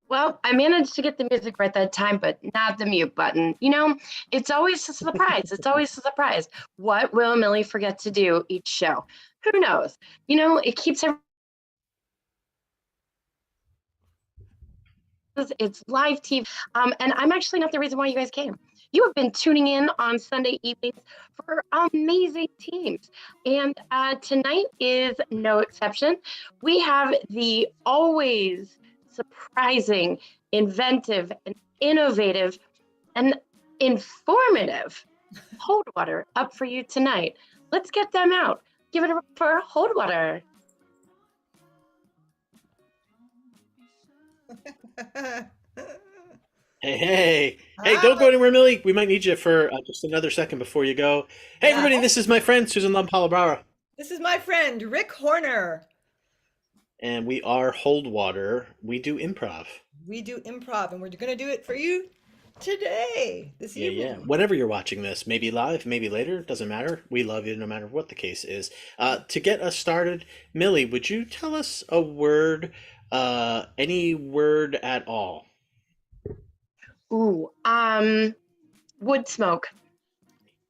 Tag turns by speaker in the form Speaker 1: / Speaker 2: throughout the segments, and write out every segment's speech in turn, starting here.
Speaker 1: Well, I managed to get the music right that time, but not the mute button. It's always a surprise. It's always a surprise. What will Millie forget to do each show? Who knows? It keeps it's live TV. And I'm actually not the reason why you guys came. You have been tuning in on Sunday evenings for amazing teams. And tonight is no exception. We have the always surprising, inventive, and innovative, and informative Holdwater up for you tonight. Let's get them out. Give it up for Holdwater.
Speaker 2: Hey, don't go anywhere, Millie. We might need you for just another second before you go. Hey, everybody, this is my friend, Susan Lampalabara.
Speaker 3: This is my friend, Rick Horner.
Speaker 2: And we are Holdwater. We do improv.
Speaker 3: We do improv, and we're going to do it for you today, this evening.
Speaker 2: Yeah. Whenever you're watching this, maybe live, maybe later, doesn't matter. We love you no matter what the case is. To get us started, Millie, would you tell us a word, any word at all?
Speaker 1: Ooh, wood smoke.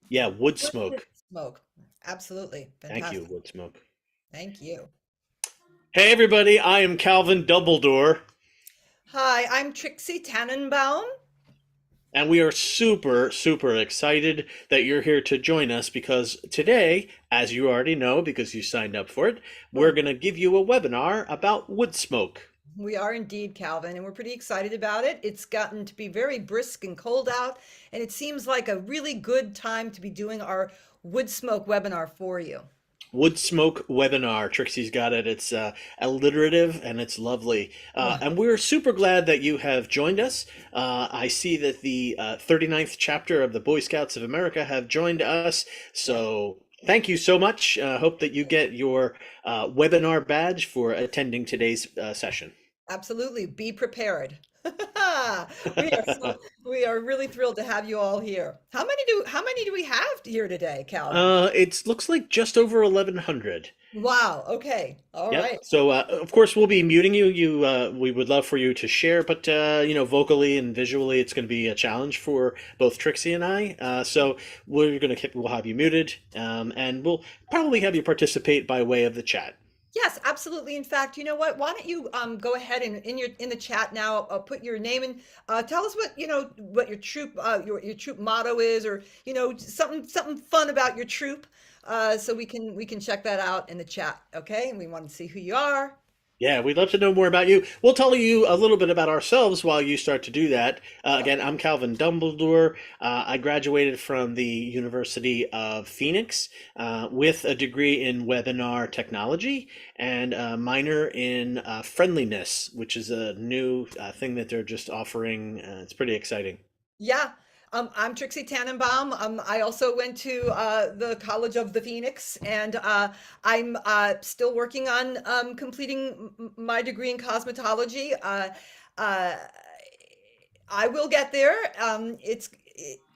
Speaker 2: Yeah, wood smoke.
Speaker 3: Smoke. Absolutely. Fantastic.
Speaker 2: Thank you, wood smoke.
Speaker 3: Thank you.
Speaker 2: Hey, everybody, I am Calvin Dumbledore.
Speaker 3: Hi, I'm Trixie Tannenbaum.
Speaker 2: And we are super, super excited that you're here to join us because today, as you already know because you signed up for it, we're going to give you a webinar about wood smoke.
Speaker 3: We are indeed, Calvin, and we're pretty excited about it. It's gotten to be very brisk and cold out, and it seems like a really good time to be doing our wood smoke webinar for you.
Speaker 2: Wood smoke webinar. Trixie's got it. It's alliterative and it's lovely. And we're super glad that you have joined us. I see that the 39th chapter of the Boy Scouts of America have joined us. So thank you so much. Hope that you get your webinar badge for attending today's session.
Speaker 3: Absolutely. Be prepared. We are really thrilled to have you all here. How many do we have here today, Calvin?
Speaker 2: It looks like just over 1,100.
Speaker 3: Wow. Okay. All right.
Speaker 2: So of course we'll be muting you. We would love for you to share, but vocally and visually, it's going to be a challenge for both Trixie and I. So we'll have you muted, and we'll probably have you participate by way of the chat.
Speaker 3: Yes, absolutely. In fact, you know what? Why don't you go ahead and in the chat now, put your name and tell us what your troop your troop motto is, or something fun about your troop, so we can check that out in the chat. Okay, and we want to see who you are.
Speaker 2: Yeah, we'd love to know more about you. We'll tell you a little bit about ourselves while you start to do that. Again, I'm Calvin Dumbledore. I graduated from the University of Phoenix with a degree in webinar technology and a minor in friendliness, which is a new thing that they're just offering. It's pretty exciting.
Speaker 3: Yeah. I'm Trixie Tannenbaum. I also went to the College of the Phoenix, and I'm still working on completing my degree in cosmetology. I will get there.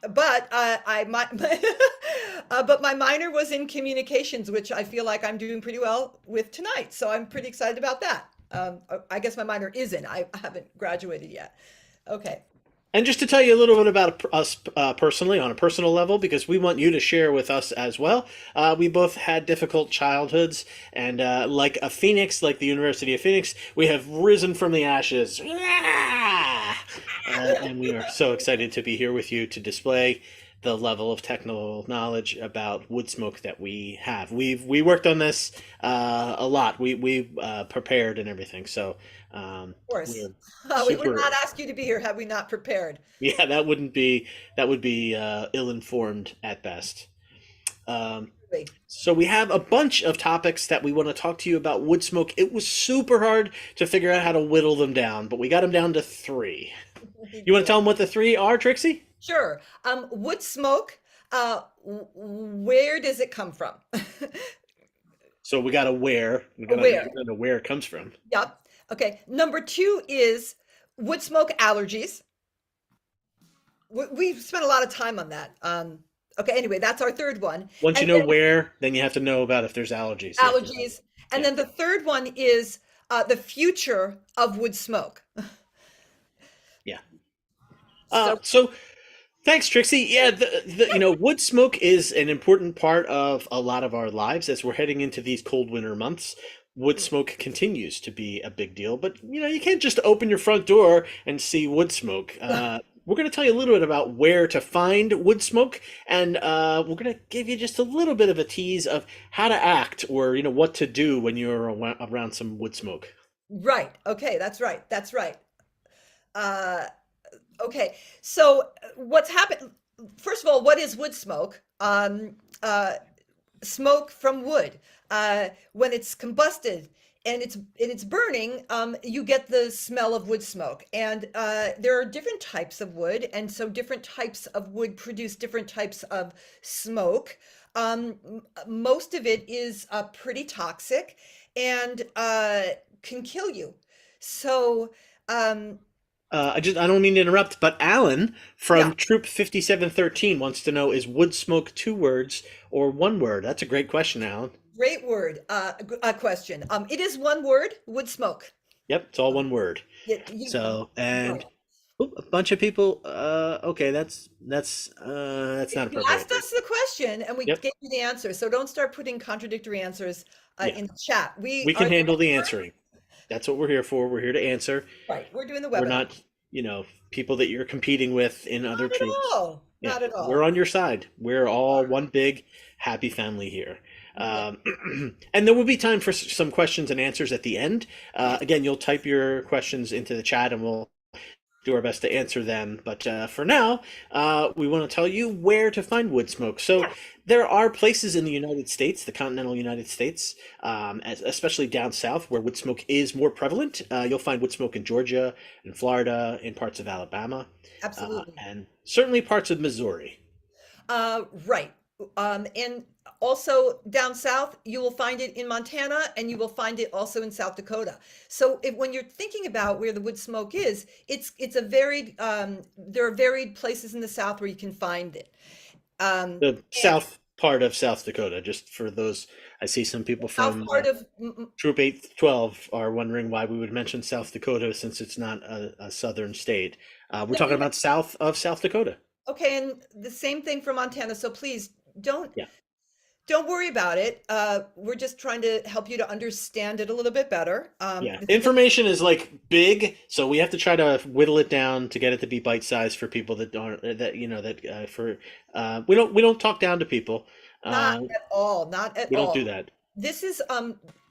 Speaker 3: But my minor was in communications, which I feel like I'm doing pretty well with tonight. So I'm pretty excited about that. I guess my minor is in. I haven't graduated yet. Okay.
Speaker 2: And just to tell you a little bit about us personally, on a personal level, because we want you to share with us as well. We both had difficult childhoods, and like a phoenix, like the University of Phoenix, we have risen from the ashes. And we are so excited to be here with you to display the level of technical knowledge about wood smoke that we have. We worked on this a lot. We prepared and everything. So
Speaker 3: of course, we would not ask you to be here had we not prepared.
Speaker 2: Yeah, that would be ill-informed at best.
Speaker 3: Absolutely.
Speaker 2: So we have a bunch of topics that we want to talk to you about wood smoke. It was super hard to figure out how to whittle them down, but we got them down to three.
Speaker 3: We
Speaker 2: You want to
Speaker 3: did.
Speaker 2: tell them what the three are, Trixie?
Speaker 3: Sure. Wood smoke, where does it come from?
Speaker 2: So we got to where. We got
Speaker 3: Where?
Speaker 2: to know where it comes from.
Speaker 3: Yep. Okay. Number two is wood smoke allergies. We've spent a lot of time on that. Okay. Anyway, that's our third one.
Speaker 2: Once you
Speaker 3: And
Speaker 2: know
Speaker 3: then
Speaker 2: where, then you have to know about if there's allergies. Yeah.
Speaker 3: allergies. And
Speaker 2: Yeah.
Speaker 3: then the third one is the future of wood smoke.
Speaker 2: Yeah.
Speaker 3: So,
Speaker 2: So thanks, Trixie. Yeah, wood smoke is an important part of a lot of our lives as we're heading into these cold winter months. Wood smoke continues to be a big deal, but you can't just open your front door and see wood smoke. We're going to tell you a little bit about where to find wood smoke, and we're going to give you just a little bit of a tease of how to act or what to do when you're around some wood smoke.
Speaker 3: right. Okay. That's right. That's right. Uh, okay. So what's happened? First of all, what is wood smoke? Smoke from wood. When it's combusted and it's burning, you get the smell of wood smoke. And there are different types of wood, and so different types of wood produce different types of smoke. Most of it is pretty toxic and can kill you. So, um,
Speaker 2: I don't mean to interrupt, but Alan
Speaker 3: yeah.
Speaker 2: from Troop 5713 wants to know, is wood smoke two words or one word? That's a great question, Alan.
Speaker 3: Great word, question. It is one word, wood smoke.
Speaker 2: Yep, it's all one word. So, and
Speaker 3: Right.
Speaker 2: a bunch of people. Okay, that's not
Speaker 3: You
Speaker 2: appropriate.
Speaker 3: asked us the question and we
Speaker 2: Yep,
Speaker 3: gave you the answer. So don't start putting contradictory answers
Speaker 2: yeah,
Speaker 3: in the chat. We
Speaker 2: we
Speaker 3: are
Speaker 2: can handle the answering. That's what we're here for. We're here to answer.
Speaker 3: right. We're doing the
Speaker 2: We're
Speaker 3: webinar.
Speaker 2: not, people that you're competing with in other
Speaker 3: Not at
Speaker 2: troops.
Speaker 3: all.
Speaker 2: Yeah,
Speaker 3: Not at
Speaker 2: we're
Speaker 3: all.
Speaker 2: on your side. We're all one big happy family here. And there will be time for some questions and answers at the end. Again, you'll type your questions into the chat and we'll do our best to answer them. But for now, we want to tell you where to find wood smoke. So there are places in the United States, the continental United States, especially down south, where wood smoke is more prevalent. You'll find wood smoke in Georgia, in Florida, in parts of Alabama,
Speaker 3: Absolutely.
Speaker 2: and certainly parts of Missouri.
Speaker 3: Right. And also down south, you will find it in Montana and you will find it also in South Dakota. So when you're thinking about where the wood smoke is, it's a varied, there are varied places in the south where you can find it. Um,
Speaker 2: The
Speaker 3: and
Speaker 2: south part of South Dakota, just for those, I see some people
Speaker 3: south
Speaker 2: from
Speaker 3: part of,
Speaker 2: Troop 812 are wondering why we would mention South Dakota since it's not a southern state. We're
Speaker 3: no,
Speaker 2: talking about south of South Dakota.
Speaker 3: okay, and the same thing for Montana. So please don't
Speaker 2: Yeah.
Speaker 3: don't worry about it. We're just trying to help you to understand it a little bit better.
Speaker 2: Yeah.
Speaker 3: The thing
Speaker 2: Information is like big, so we have to try to whittle it down to get it to be bite sized for people that aren't we don't talk down to people.
Speaker 3: Not
Speaker 2: Uh,
Speaker 3: at all, not at
Speaker 2: we don't do
Speaker 3: all.
Speaker 2: that.
Speaker 3: This is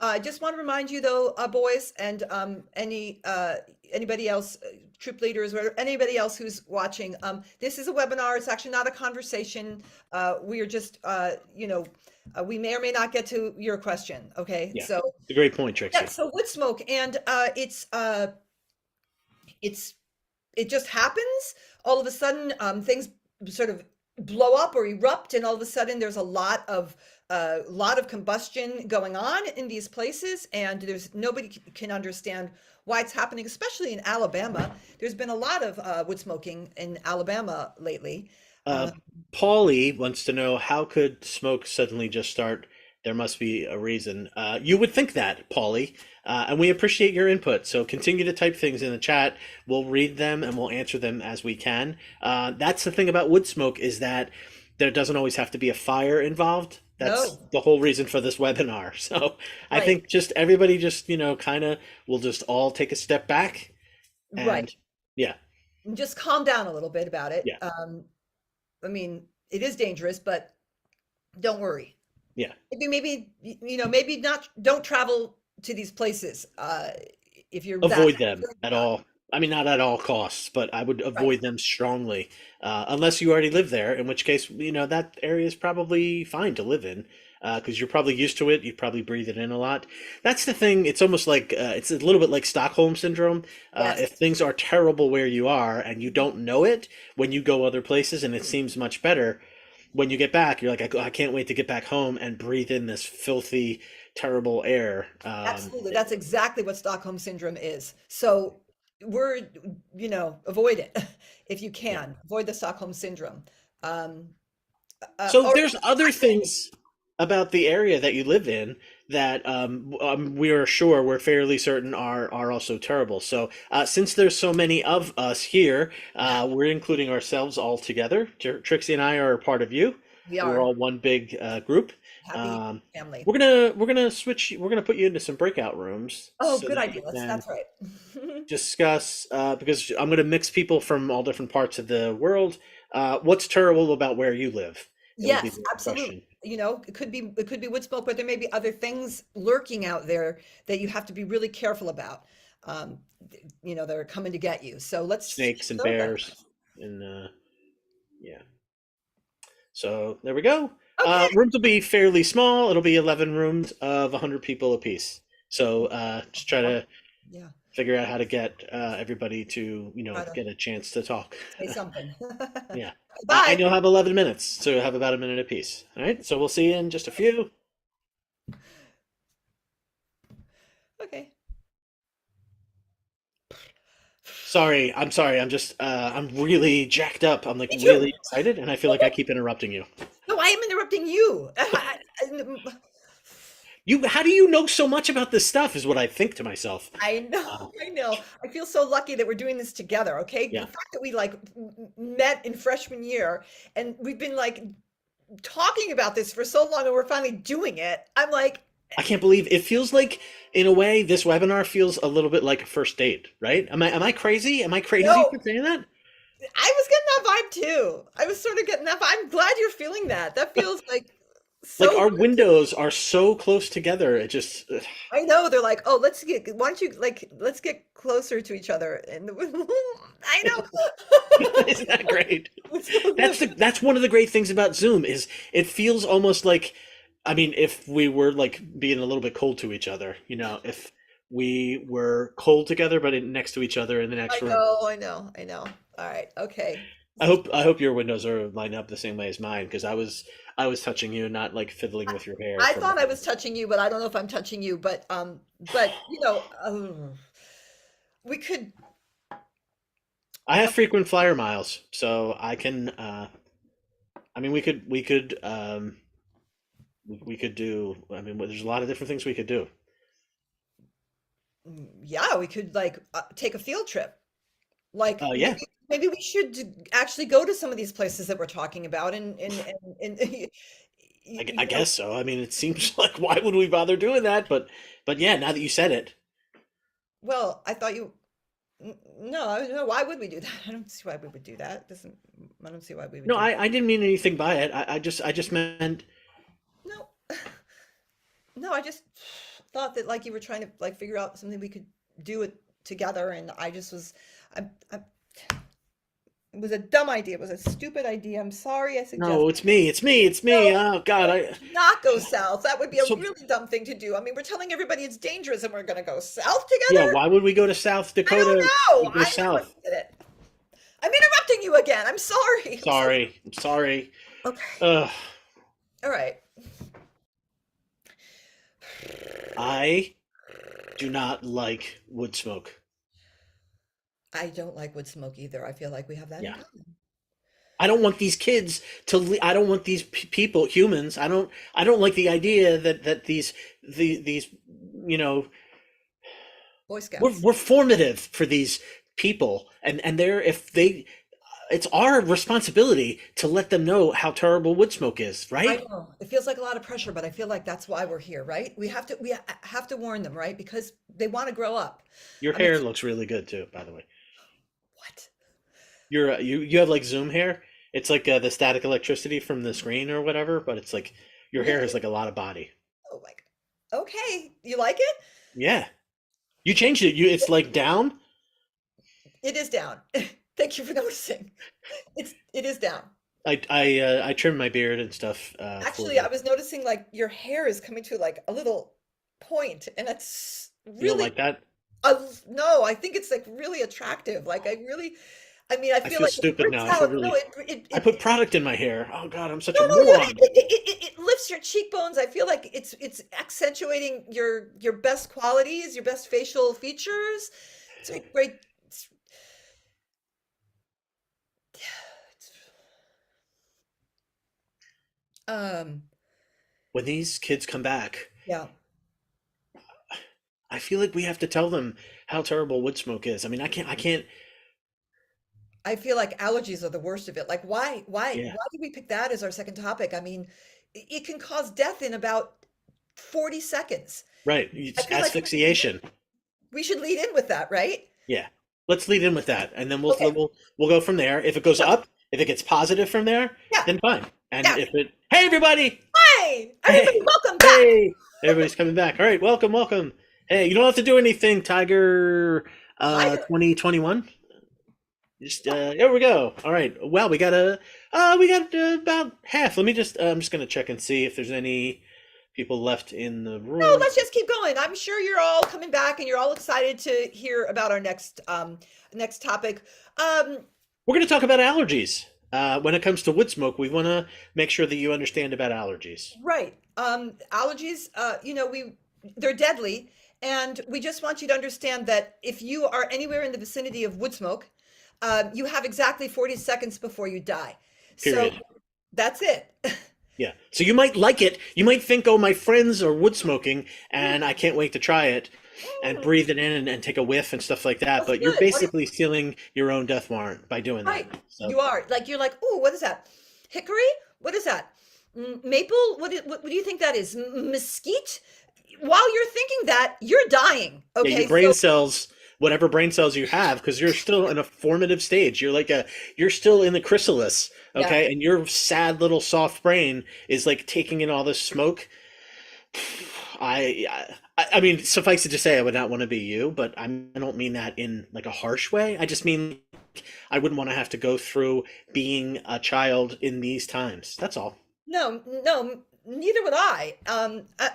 Speaker 3: I just want to remind you though, boys, and anybody else, troop leaders or anybody else who's watching, this is a webinar. It's actually not a conversation. We are just we may or may not get to your question. Okay,
Speaker 2: Yeah.
Speaker 3: so
Speaker 2: It's a great point,
Speaker 3: yeah,
Speaker 2: Trixie.
Speaker 3: so wood smoke, and it's it just happens all of a sudden. Things sort of blow up or erupt, and all of a sudden there's a lot of combustion going on in these places, and there's nobody can understand why it's happening, especially in Alabama. There's been a lot of wood smoking in Alabama lately.
Speaker 2: Uh,
Speaker 3: Uh,
Speaker 2: Paulie wants to know, how could smoke suddenly just start? There must be a reason. You would think that, Paulie, and we appreciate your input. So continue to type things in the chat. We'll read them and we'll answer them as we can. That's the thing about wood smoke, is that there doesn't always have to be a fire involved. That's
Speaker 3: no,
Speaker 2: the whole reason for this webinar. So I
Speaker 3: right,
Speaker 2: think just everybody just, kind of will just all take a step back
Speaker 3: right.
Speaker 2: and yeah,
Speaker 3: And just calm down a little bit about it.
Speaker 2: yeah,
Speaker 3: I mean, it is dangerous, but don't worry.
Speaker 2: yeah.
Speaker 3: Maybe not. Don't travel to these places if you're that
Speaker 2: Avoid them
Speaker 3: concerned
Speaker 2: at
Speaker 3: about
Speaker 2: all. I mean, not at all costs, but I would
Speaker 3: it. Right.
Speaker 2: avoid them strongly, unless you already live there, in which case, that area is probably fine to live in. because you're probably used to it. You probably breathe it in a lot. That's the thing. It's almost like it's a little bit like Stockholm syndrome.
Speaker 3: Yes.
Speaker 2: If things are terrible where you are and you don't know it, when you go other places and it seems much better, when you get back, you're like, I can't wait to get back home and breathe in this filthy, terrible air.
Speaker 3: Absolutely. That's exactly what Stockholm syndrome is. So we're, avoid it if you
Speaker 2: Yeah.
Speaker 3: can. Avoid the Stockholm syndrome. Um,
Speaker 2: So
Speaker 3: or
Speaker 2: there's other things about the area that you live in that we are sure, we're fairly certain are also terrible. So since there's so many of us here, we're including ourselves all together. Trixie and I are a part of you.
Speaker 3: we
Speaker 2: We're
Speaker 3: are
Speaker 2: all one big group.
Speaker 3: happy family.
Speaker 2: We're gonna switch. We're gonna put you into some breakout rooms
Speaker 3: Oh,
Speaker 2: so
Speaker 3: good
Speaker 2: that you
Speaker 3: idea.
Speaker 2: can
Speaker 3: That's right.
Speaker 2: discuss because I'm going to mix people from all different parts of the world. What's terrible about where you live? It would be
Speaker 3: Yes,
Speaker 2: the
Speaker 3: absolutely.
Speaker 2: question.
Speaker 3: It could be wood smoke, but there may be other things lurking out there that you have to be really careful about. That are coming to get you. So let's
Speaker 2: Snakes and
Speaker 3: start with that.
Speaker 2: bears, and yeah. So there we go.
Speaker 3: Okay.
Speaker 2: Rooms will be fairly small. It'll be 11 rooms of 100 people apiece. So just try to
Speaker 3: Yeah.
Speaker 2: figure out how to get everybody to
Speaker 3: Try to
Speaker 2: get a chance to talk.
Speaker 3: say something.
Speaker 2: Yeah. And
Speaker 3: Bye.
Speaker 2: you'll have 11 minutes, so you'll have about a minute apiece. All right. So we'll see you in just a few.
Speaker 3: Okay.
Speaker 2: Sorry, I'm sorry. I'm just I'm really jacked up. I'm like
Speaker 3: Me
Speaker 2: really
Speaker 3: too.
Speaker 2: excited, and I feel like I keep interrupting you.
Speaker 3: No, I am interrupting you.
Speaker 2: How do you know so much about this stuff? Is what I think to myself.
Speaker 3: I
Speaker 2: Uh,
Speaker 3: know, I know. I feel so lucky that we're doing this together, okay? The
Speaker 2: yeah,
Speaker 3: fact that we met in freshman year and we've been talking about this for so long and we're finally doing it. I'm like,
Speaker 2: I can't believe it feels like, in a way, this webinar feels a little bit like a first date, right? Am I crazy? Am I crazy
Speaker 3: no,
Speaker 2: for saying that?
Speaker 3: I was getting that vibe too. I was sort of getting that vibe. I'm glad you're feeling that. That feels like
Speaker 2: Like
Speaker 3: so
Speaker 2: our
Speaker 3: good.
Speaker 2: windows are so close together. It just
Speaker 3: I know they're like, oh, why don't you let's get closer to each other. And I know.
Speaker 2: isn't that great?
Speaker 3: It's so
Speaker 2: That's
Speaker 3: good.
Speaker 2: that's one of the great things about Zoom is it feels almost like, I mean, if we were like being a little bit cold to each other, if we were cold together but next to each other in the next
Speaker 3: I
Speaker 2: room.
Speaker 3: know, I know, I know. All right, okay.
Speaker 2: I hope your windows are lined up the same way as mine because I was touching you, not like fiddling with your hair
Speaker 3: I
Speaker 2: from.
Speaker 3: thought I was touching you, but I don't know if I'm touching you. But we could.
Speaker 2: I have frequent flyer miles, so I can. I mean, we could do. I mean, there's a lot of different things we could do.
Speaker 3: Yeah, we could take a field trip. Like
Speaker 2: Yeah,
Speaker 3: maybe we should actually go to some of these places that we're talking about, and
Speaker 2: I guess so. I mean, it seems like why would we bother doing that? But yeah, now that you said it,
Speaker 3: well, I thought you. No, no. Why would we do that? I don't see why we would do that. Doesn't I don't see why we would
Speaker 2: no,
Speaker 3: do that.
Speaker 2: I didn't mean anything by it. I just meant
Speaker 3: No, no. I just thought that you were trying to figure out something we could do it together, and I just was. I It was a dumb idea. It was a stupid idea. I'm sorry I
Speaker 2: no.
Speaker 3: suggested.
Speaker 2: It's me.
Speaker 3: No,
Speaker 2: Oh God,
Speaker 3: no,
Speaker 2: I
Speaker 3: not go south. That would be a
Speaker 2: so
Speaker 3: really dumb thing to do. I mean, we're telling everybody it's dangerous and we're going to go south
Speaker 2: yeah.
Speaker 3: together?
Speaker 2: Why would we go to South
Speaker 3: I don't
Speaker 2: Dakota?
Speaker 3: know.
Speaker 2: Go
Speaker 3: I never
Speaker 2: south.
Speaker 3: did it. I'm interrupting you again. I'm sorry. I'm so
Speaker 2: Sorry. I'm sorry.
Speaker 3: okay.
Speaker 2: Ugh.
Speaker 3: All right.
Speaker 2: I do not like wood smoke.
Speaker 3: I don't like wood smoke either. I feel like we have that in
Speaker 2: Yeah.
Speaker 3: common.
Speaker 2: I don't want these kids to. I don't want these people, humans. I don't like the idea that these you know
Speaker 3: Boy
Speaker 2: we're
Speaker 3: Scouts.
Speaker 2: we're formative for these people, and they're if they. It's our responsibility to let them know how terrible wood smoke is,
Speaker 3: I
Speaker 2: right?
Speaker 3: know. It feels like a lot of pressure, but I feel like that's why we're here, right? We have to warn them, right? Because they want to grow up.
Speaker 2: Your
Speaker 3: I mean,
Speaker 2: hair looks really good too, by the way.
Speaker 3: what?
Speaker 2: You have like Zoom hair. It's like the static electricity from the screen or whatever, but it's like your hair has
Speaker 3: Really?
Speaker 2: like a lot of body.
Speaker 3: Oh my God. Okay. You like it?
Speaker 2: Yeah, you changed it. It's like down.
Speaker 3: It is down. Thank you for noticing. It is down.
Speaker 2: I trim my beard and stuff for
Speaker 3: Actually, I
Speaker 2: the.
Speaker 3: was noticing like your hair is coming to like a little point, and it's
Speaker 2: You don't
Speaker 3: really
Speaker 2: like that?
Speaker 3: no, I think it's like really attractive. Like I really, I mean, I
Speaker 2: I
Speaker 3: feel
Speaker 2: feel
Speaker 3: like it
Speaker 2: stupid
Speaker 3: brings
Speaker 2: now. I feel
Speaker 3: out no,
Speaker 2: really. I put
Speaker 3: it
Speaker 2: product in my hair. Oh God, I'm such
Speaker 3: no,
Speaker 2: a
Speaker 3: no,
Speaker 2: moron.
Speaker 3: it lifts your cheekbones. I feel like it's accentuating your best qualities, your best facial features. It's a great. It's, it's, um,
Speaker 2: When these kids come back,
Speaker 3: yeah.
Speaker 2: I feel like we have to tell them how terrible wood smoke is. I mean, I can't. I can't.
Speaker 3: I feel like allergies are the worst of it. Like,
Speaker 2: Yeah.
Speaker 3: why did we pick that as our second topic? I mean, it can cause death in about 40 seconds.
Speaker 2: Right.
Speaker 3: I
Speaker 2: It's
Speaker 3: feel like
Speaker 2: asphyxiation.
Speaker 3: we should lead in with that, right?
Speaker 2: Yeah. Let's lead in with that, and then we'll
Speaker 3: Okay.
Speaker 2: we'll we'll go from there. If it goes
Speaker 3: Yeah.
Speaker 2: up, if it gets positive from there,
Speaker 3: Yeah.
Speaker 2: then fine. And
Speaker 3: Yeah.
Speaker 2: if it, hey everybody,
Speaker 3: Hi, everybody,
Speaker 2: hey,
Speaker 3: welcome back.
Speaker 2: hey, everybody's coming back. All right, welcome, welcome. Hey, you don't have to do anything, Tiger.
Speaker 3: Tiger.
Speaker 2: 2021. Just here we go. All right. Well, we got about half. Let me just. I'm just gonna check and see if there's any people left in the
Speaker 3: No,
Speaker 2: room.
Speaker 3: let's just keep going. I'm sure you're all coming back and you're all excited to hear about our next topic. Um,
Speaker 2: We're going to talk about allergies. When it comes to wood smoke, we want to make sure that you understand about allergies.
Speaker 3: right. Allergies, they're deadly, and we just want you to understand that if you are anywhere in the vicinity of wood smoke, you have exactly 40 seconds before you die. So
Speaker 2: Period.
Speaker 3: that's it.
Speaker 2: Yeah. So you might like it. You might think, oh, my friends are wood smoking, and I can't wait to try it and
Speaker 3: Mm,
Speaker 2: breathe it in and take a whiff and stuff like that.
Speaker 3: that's
Speaker 2: But you're
Speaker 3: good.
Speaker 2: basically sealing your own death warrant by doing that.
Speaker 3: Right.
Speaker 2: So
Speaker 3: You are. Like you're like, "Oh, what is that? Hickory? What is that? Maple? What do you think that is? Mesquite?" While you're thinking that, you're dying.
Speaker 2: yeah, your
Speaker 3: Okay?
Speaker 2: brain
Speaker 3: So,
Speaker 2: cells, whatever brain cells you have, because you're still in a formative stage. You're still in the chrysalis,
Speaker 3: yeah.
Speaker 2: okay? And your sad little soft brain is like taking in all this smoke. I mean, suffice it to say, I would not want to be you, but I don't mean that in like a harsh way. I just mean I wouldn't want to have to go through being a child in these times. That's all.
Speaker 3: No, no, neither would I.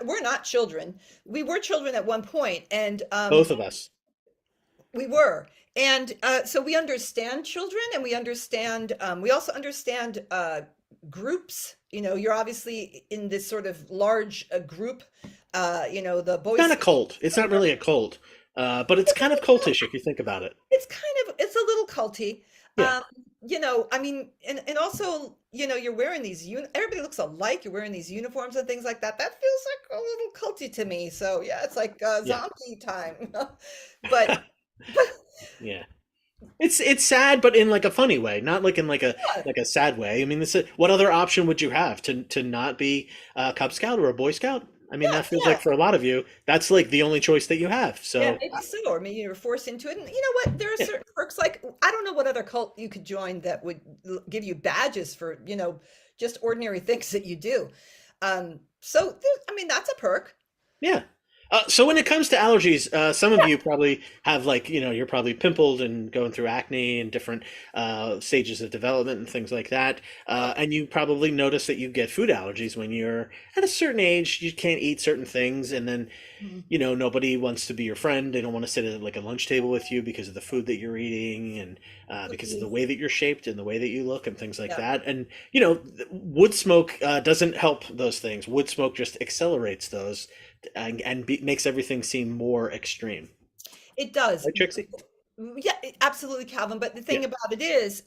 Speaker 3: We're not children. We were children at one point, and
Speaker 2: Both of us.
Speaker 3: we were. And so we understand children, and we understand, we also understand groups. You know, you're obviously in this sort of large group, the
Speaker 2: It's
Speaker 3: Boy
Speaker 2: not a
Speaker 3: Scouts.
Speaker 2: cult. It's not really a cult, but it's kind of cultish if you think about it.
Speaker 3: It's kind of, it's a little culty.
Speaker 2: Yeah,
Speaker 3: Um, I mean, and also, you're wearing everybody looks alike. You're wearing these uniforms and things like that. That feels like a little culty to me. So yeah, it's like
Speaker 2: yeah,
Speaker 3: zombie time. But, but
Speaker 2: yeah. It's sad, but in like a funny way, not like in
Speaker 3: yeah,
Speaker 2: like a sad way. I mean, what other option would you have to not be a Cub Scout or a Boy Scout? I mean,
Speaker 3: yeah,
Speaker 2: that feels
Speaker 3: yeah.
Speaker 2: like for a lot of you, that's like the only choice that you have.
Speaker 3: Yeah,
Speaker 2: So
Speaker 3: maybe so, or maybe you're forced into it. And you know what? There are
Speaker 2: yeah,
Speaker 3: certain perks. Like I don't know what other cult you could join that would give you badges for, just ordinary things that you do. So I mean, that's a perk.
Speaker 2: yeah. So when it comes to allergies, some of you probably have like, you're probably pimpled and going through acne and different stages of development and things like that. And you probably notice that you get food allergies when you're at a certain age. You can't eat certain things, and then,
Speaker 3: Mhm.
Speaker 2: nobody wants to be your friend. They don't want to sit at like a lunch table with you because of the food that you're eating, and because of the
Speaker 3: Cookies.
Speaker 2: way that you're shaped and the way that you look and things like
Speaker 3: Yeah,
Speaker 2: that. And wood smoke doesn't help those things. Wood smoke just accelerates those and makes everything seem more extreme.
Speaker 3: it does.
Speaker 2: Right, Trixie?
Speaker 3: Yeah, absolutely, Calvin. But the
Speaker 2: Yeah,
Speaker 3: thing about it is,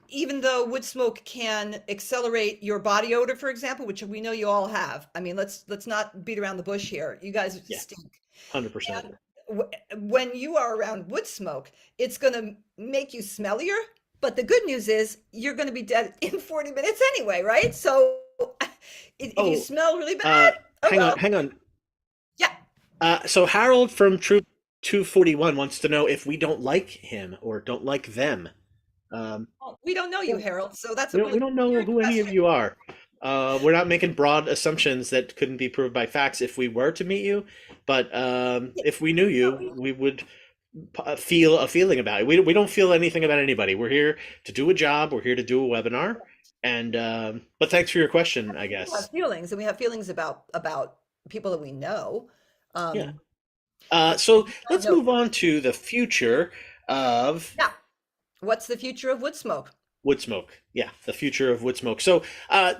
Speaker 3: even though wood smoke can accelerate your body odor, for example, which we know you all have. I mean, let's not beat around the bush here. You guys
Speaker 2: yeah,
Speaker 3: stink.
Speaker 2: 100%.
Speaker 3: And when you are around wood smoke, it's going to make you smellier. But the good news is you're going to be dead in 40 minutes anyway, right? So if you
Speaker 2: Oh,
Speaker 3: smell really
Speaker 2: uh,
Speaker 3: bad, oh
Speaker 2: hang on,
Speaker 3: well.
Speaker 2: hang on.
Speaker 3: Yeah.
Speaker 2: So Harold from Troop 241 wants to know if we don't like him or don't like them. Um,
Speaker 3: Well, we don't know you, Harold. So that's
Speaker 2: we
Speaker 3: a
Speaker 2: don't, we
Speaker 3: really
Speaker 2: don't know
Speaker 3: weird
Speaker 2: who any of
Speaker 3: question.
Speaker 2: you are. We're not making broad assumptions that couldn't be proved by facts if we were to meet you. But
Speaker 3: Yeah,
Speaker 2: if we knew
Speaker 3: no,
Speaker 2: you, we would feel a feeling about it. We don't feel anything about anybody. We're here to do a job. We're here to do a webinar, And but thanks for your question, I
Speaker 3: We have
Speaker 2: guess.
Speaker 3: feelings, and we have feelings about people that we know.
Speaker 2: Yeah.
Speaker 3: Um,
Speaker 2: So let's
Speaker 3: no,
Speaker 2: move on to the future of
Speaker 3: yeah. What's the future of wood smoke?
Speaker 2: wood smoke. Yeah, the future of wood smoke. So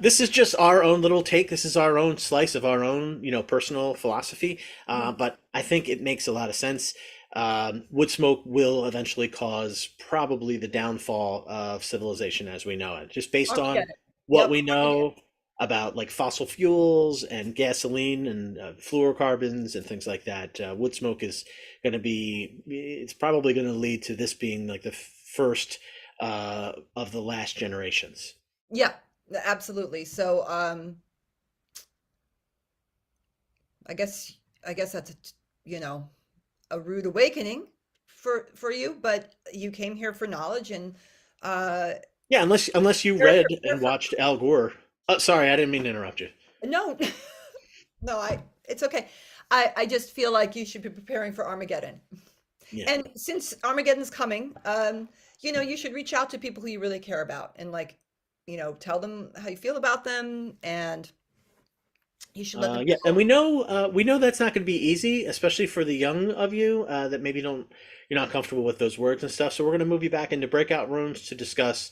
Speaker 2: this is just our own little take. This is our own slice of our own, personal philosophy.
Speaker 3: Mhm.
Speaker 2: But I think it makes a lot of sense. Wood smoke will eventually cause probably the downfall of civilization as we know it, just based on
Speaker 3: Armageddon.
Speaker 2: what
Speaker 3: Yep,
Speaker 2: we
Speaker 3: Armageddon.
Speaker 2: know about like fossil fuels and gasoline and fluorocarbons and things like that. Wood smoke is going to be, it's probably going to lead to this being like the first of the last generations.
Speaker 3: Yeah, absolutely. So, I guess I guess that's you know a rude awakening for you, but you came here for knowledge and uh,
Speaker 2: Yeah, unless you
Speaker 3: here
Speaker 2: read
Speaker 3: for, here
Speaker 2: and
Speaker 3: for
Speaker 2: watched Al Gore. Oh, sorry, I didn't mean to interrupt you.
Speaker 3: no, no, it's okay. I just feel like you should be preparing for Armageddon.
Speaker 2: Yeah.
Speaker 3: And since Armageddon's coming, you should reach out to people who you really care about and like, tell them how you feel about them and you should let them
Speaker 2: Yeah, and
Speaker 3: know.
Speaker 2: we know that's not going to be easy, especially for the young of you that maybe don't you're not comfortable with those words and stuff. So we're going to move you back into breakout rooms to discuss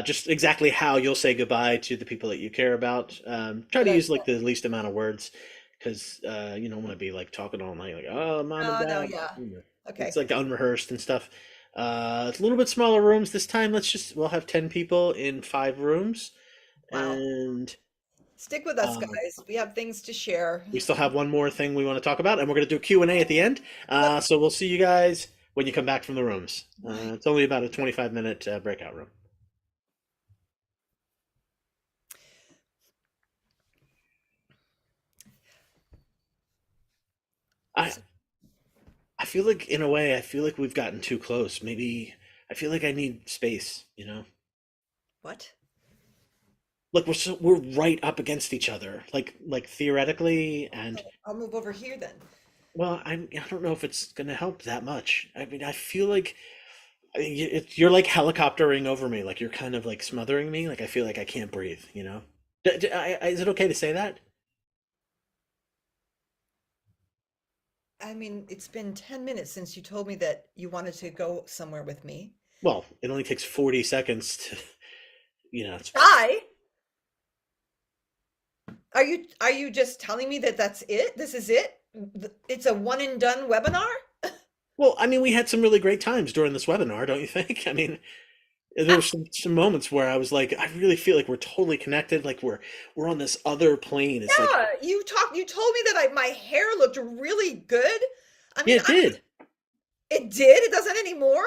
Speaker 2: just exactly how you'll say goodbye to the people that you care about. Try
Speaker 3: Good
Speaker 2: to
Speaker 3: idea.
Speaker 2: use like the least amount of words because you don't want to be like talking all night like oh mom and
Speaker 3: No, no,
Speaker 2: dad.
Speaker 3: yeah. Okay.
Speaker 2: It's like unrehearsed and stuff. It's a little bit smaller rooms this time. We'll have 10 people in 5 rooms
Speaker 3: Wow.
Speaker 2: and.
Speaker 3: Stick with us,
Speaker 2: Um,
Speaker 3: guys. We have things to share.
Speaker 2: we still have one more thing we want to talk about, and we're going to do Q&A at the end.
Speaker 3: Yep.
Speaker 2: So we'll see you guys when you come back from the rooms. It's only about a 25-minute breakout room. I
Speaker 3: So-
Speaker 2: I feel like in a way I feel like we've gotten too close. Maybe I feel like I need space.
Speaker 3: What?
Speaker 2: Like we're right up against each other. Like theoretically and
Speaker 3: I'll move over here then.
Speaker 2: well, I don't know if it's going to help that much. I mean, I feel like you're like helicoptering over me, like you're kind of like smothering me. Like I feel like I can't breathe. Is it okay to say that?
Speaker 3: I mean, it's been 10 minutes since you told me that you wanted to go somewhere with me.
Speaker 2: Well, it only takes 40 seconds to, it's,
Speaker 3: Hi. Are you just telling me that that's it? This is it? It's a one and done webinar?
Speaker 2: well, I mean, we had some really great times during this webinar, don't you think? I mean, there were some moments where I was like, I really feel like we're totally connected, like we're on this other plane. It's like,
Speaker 3: Yeah, you told me that my hair looked really good. I
Speaker 2: yeah,
Speaker 3: mean,
Speaker 2: it did.
Speaker 3: it did. It doesn't anymore.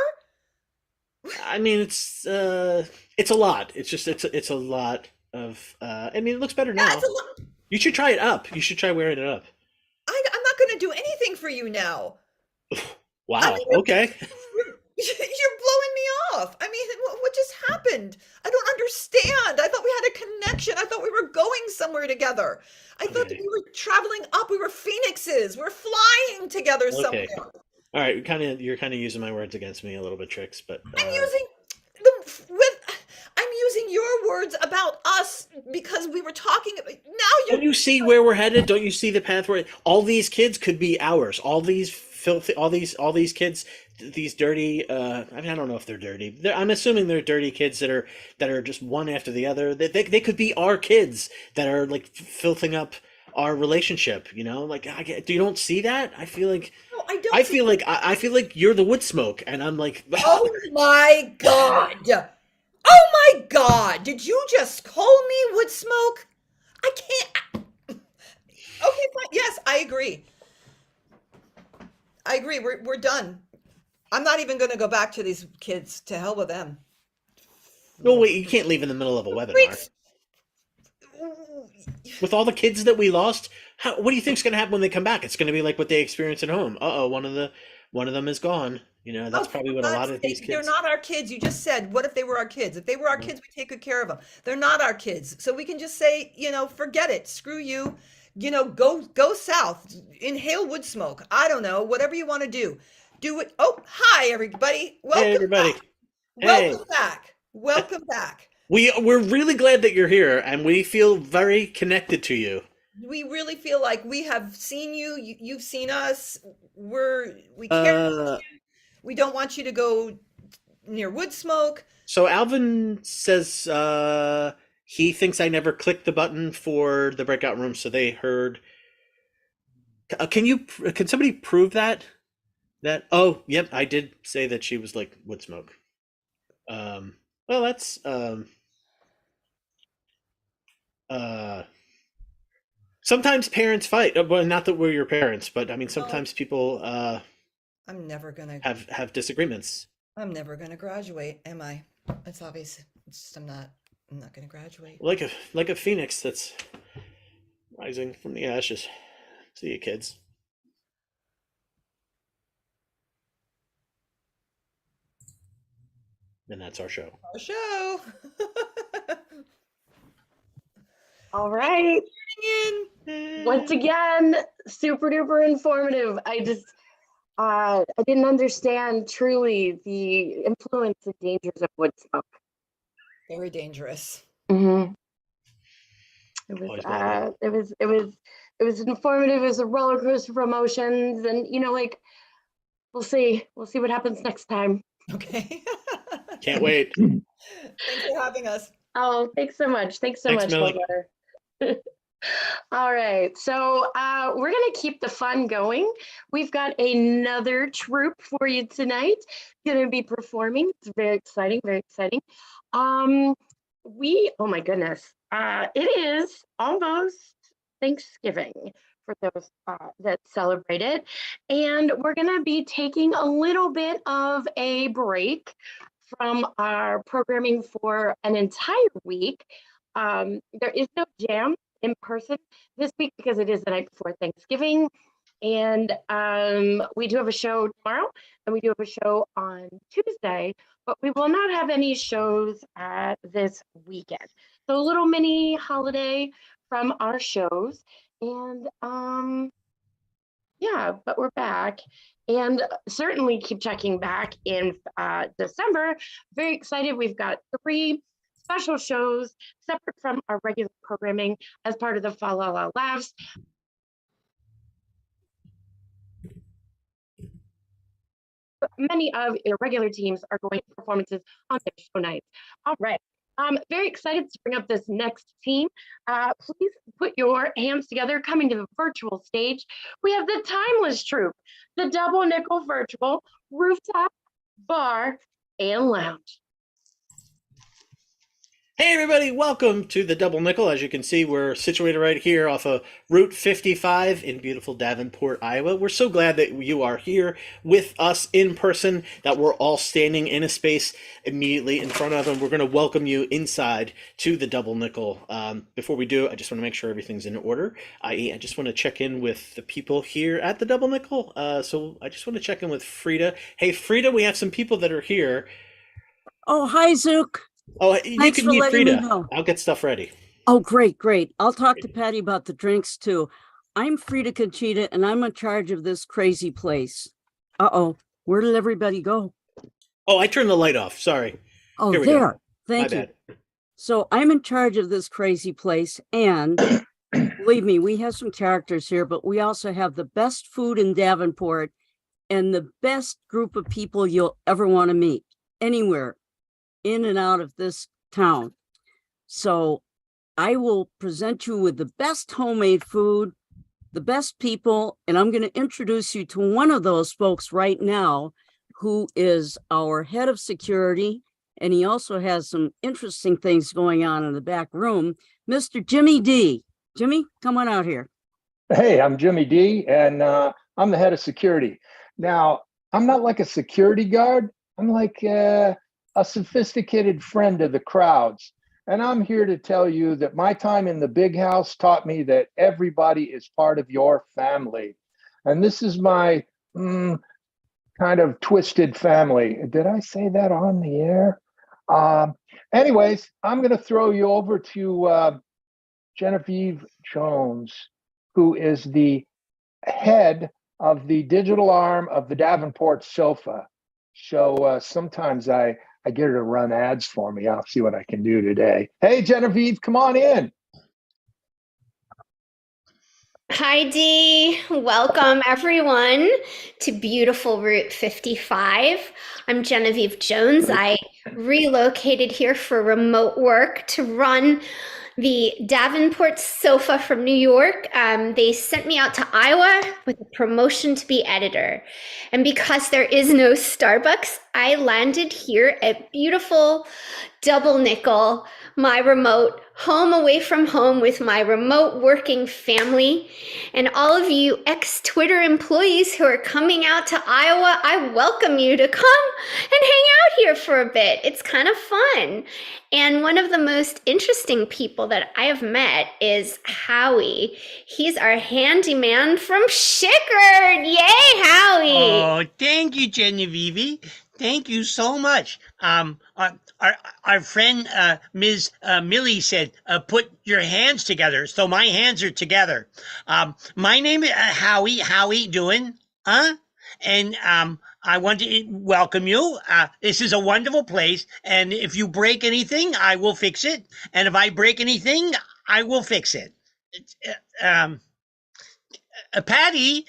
Speaker 2: I mean, it's a lot. It's a lot of I mean, it looks better
Speaker 3: Yeah, it's
Speaker 2: now.
Speaker 3: a lot.
Speaker 2: You should try it up. You should try wearing it up.
Speaker 3: I'm not going to do anything for you now. I
Speaker 2: Wow.
Speaker 3: mean,
Speaker 2: Okay.
Speaker 3: you're blowing me off. I mean, what just happened? I don't understand. I thought we had a connection. I thought we were going somewhere together. I thought that
Speaker 2: Okay.
Speaker 3: we were traveling up. We were phoenixes. We're flying together
Speaker 2: Okay.
Speaker 3: somewhere.
Speaker 2: All right. You're kind of using my words against me a little bit, Tricks, but
Speaker 3: I'm using I'm using your words about us because we were talking about now
Speaker 2: don't
Speaker 3: you're
Speaker 2: you see where we're headed? Don't you see the path where all these kids could be ours? All these filthy, all these kids, these dirty. I mean, I don't know if they're dirty. I'm assuming they're dirty kids that are just one after the other. They could be our kids that are like filthing up our relationship. Like do you don't see that? I feel like
Speaker 3: no, I don't
Speaker 2: I
Speaker 3: see.
Speaker 2: feel like I feel like you're the wood smoke, and I'm like,
Speaker 3: Oh my God. Oh my God. Did you just call me wood smoke? I can't. Okay, fine. Yes, I agree. I agree. We're done. I'm not even going to go back to these kids. To hell with them.
Speaker 2: no wait, you can't leave in the middle of a webinar.
Speaker 3: Freaks.
Speaker 2: With all the kids that we lost, what do you think's going to happen when they come back? It's going to be like what they experience at home. Uh-oh, one of them is gone.
Speaker 3: Oh,
Speaker 2: That's
Speaker 3: for
Speaker 2: probably what a lot
Speaker 3: God's
Speaker 2: of these
Speaker 3: sake, they're
Speaker 2: kids.
Speaker 3: not our kids. You just said, what if they were our kids? If they were our
Speaker 2: No.
Speaker 3: kids, we take good care of them. They're not our kids. So we can just say, forget it. Screw you. Go south. Inhale wood smoke. I don't know. Whatever you want to do. Do it. Oh, hi, everybody.
Speaker 2: Hey,
Speaker 3: Welcome
Speaker 2: everybody.
Speaker 3: back.
Speaker 2: Hey.
Speaker 3: Welcome back. Welcome back.
Speaker 2: We're really glad that you're here, and we feel very connected to you.
Speaker 3: We really feel like we have seen you, you've seen us. We care about
Speaker 2: Uh,
Speaker 3: you. We don't want you to go near wood smoke.
Speaker 2: so Alvin says he thinks I never clicked the button for the breakout room, so they heard. Can somebody prove that? That oh yep, I did say that she was like wood smoke. Well, that's uh sometimes parents fight. Well, not that we're your parents, but I mean
Speaker 3: No,
Speaker 2: sometimes people
Speaker 3: I'm never gonna
Speaker 2: have disagreements.
Speaker 3: I'm never gonna graduate, am I? It's obvious. It's just I'm not gonna graduate.
Speaker 2: Like a phoenix that's rising from the ashes. See you, kids. And that's our show.
Speaker 3: Our show.
Speaker 1: All right. Once again, super duper informative. I didn't understand truly the influence and dangers of wood smoke.
Speaker 3: Very dangerous.
Speaker 1: Mm-hmm. It was,
Speaker 2: Always bad.
Speaker 1: it was informative. It was a roller coaster of emotions, and like we'll see what happens next time.
Speaker 3: Okay.
Speaker 2: Can't wait.
Speaker 3: Thanks for having us.
Speaker 1: Oh, thanks so much. Thanks so
Speaker 2: Thanks,
Speaker 1: much,
Speaker 2: Millie.
Speaker 1: Holdwater. All right, so we're gonna keep the fun going. We've got another troupe for you tonight. Gonna be performing. It's very exciting, very exciting. Oh my goodness, it is almost Thanksgiving for those that celebrate it, and we're gonna be taking a little bit of a break from our programming for an entire week. There is no jam in person this week because it is the night before Thanksgiving. And we do have a show tomorrow and we do have a show on Tuesday, but we will not have any shows this weekend. So a little mini holiday from our shows. And yeah, but we're back. And certainly keep checking back in December. Very excited. We've got 3 special shows separate from our regular programming as part of the Fa La La Laughs. Many of your regular teams are going to performances on their show nights. All right. I'm very excited to bring up this next team. Please put your hands together, coming to the virtual stage. We have the Timeless Troupe, the Double Nickel Virtual Rooftop Bar and Lounge.
Speaker 2: Hey everybody, welcome to the Double Nickel. As you can see, we're situated right here off of Route 55 in beautiful Davenport, Iowa. We're so glad that you are here with us in person, that we're all standing in a space immediately in front of them. We're going to welcome you inside to the Double Nickel. Before we do, I just want to make sure everything's in order, i.e. I just want to check in with the people here at the Double Nickel. So I just want to check in with Frida. Hey Frida, we have some people that are here.
Speaker 4: Oh, hi, Zook.
Speaker 2: Oh, you
Speaker 4: Thanks
Speaker 2: can
Speaker 4: for
Speaker 2: meet
Speaker 4: letting me
Speaker 2: Frida.
Speaker 4: know.
Speaker 2: I'll get stuff ready.
Speaker 4: Oh, great, great. I'll talk to Patty about the drinks too. I'm Frida Conchita, and I'm in charge of this crazy place. Uh-oh, where did everybody go?
Speaker 2: Oh, I turned the light off. Sorry.
Speaker 4: Oh,
Speaker 2: Here we go.
Speaker 4: there. Thank
Speaker 2: My
Speaker 4: you.
Speaker 2: bad.
Speaker 4: So I'm in charge of this crazy place, and believe me, we have some characters here, but we also have the best food in Davenport and the best group of people you'll ever want to meet anywhere in and out of this town. So I will present you with the best homemade food, the best people, and I'm going to introduce you to one of those folks right now, who is our head of security, and he also has some interesting things going on in the back room, Mr. Jimmy D. Jimmy, come on out here.
Speaker 5: Hey, I'm Jimmy D, and I'm the head of security. Now, I'm not like a security guard. I'm like a sophisticated friend of the crowds. And I'm here to tell you that my time in the big house taught me that everybody is part of your family. And this is my kind of twisted family. Did I say that on the air? Anyways, I'm going to throw you over to Genevieve Jones, who is the head of the digital arm of the Davenport Sofa. So sometimes I get her to run ads for me. I'll see what I can do today. Hey, Genevieve, come on in.
Speaker 6: Hi, Dee. Welcome, everyone, to beautiful Route 55. I'm Genevieve Jones. I relocated here for remote work to run the Davenport Sofa from New York. They sent me out to Iowa with a promotion to be editor. And because there is no Starbucks, I landed here at beautiful Double Nickel, my remote home away from home with my remote working family. And all of you ex-Twitter employees who are coming out to Iowa, I welcome you to come and hang out here for a bit. It's kind of fun. And one of the most interesting people that I have met is Howie. He's our handyman from Schickard. Yay, Howie!
Speaker 7: Oh, thank you, Genevieve. Thank you so much. Our friend Ms. Millie said, "Put your hands together." So my hands are together. My name is Howie. How you doing? Huh? And I want to welcome you. This is a wonderful place. And if you break anything, I will fix it. And if I break anything, I will fix it. Patty,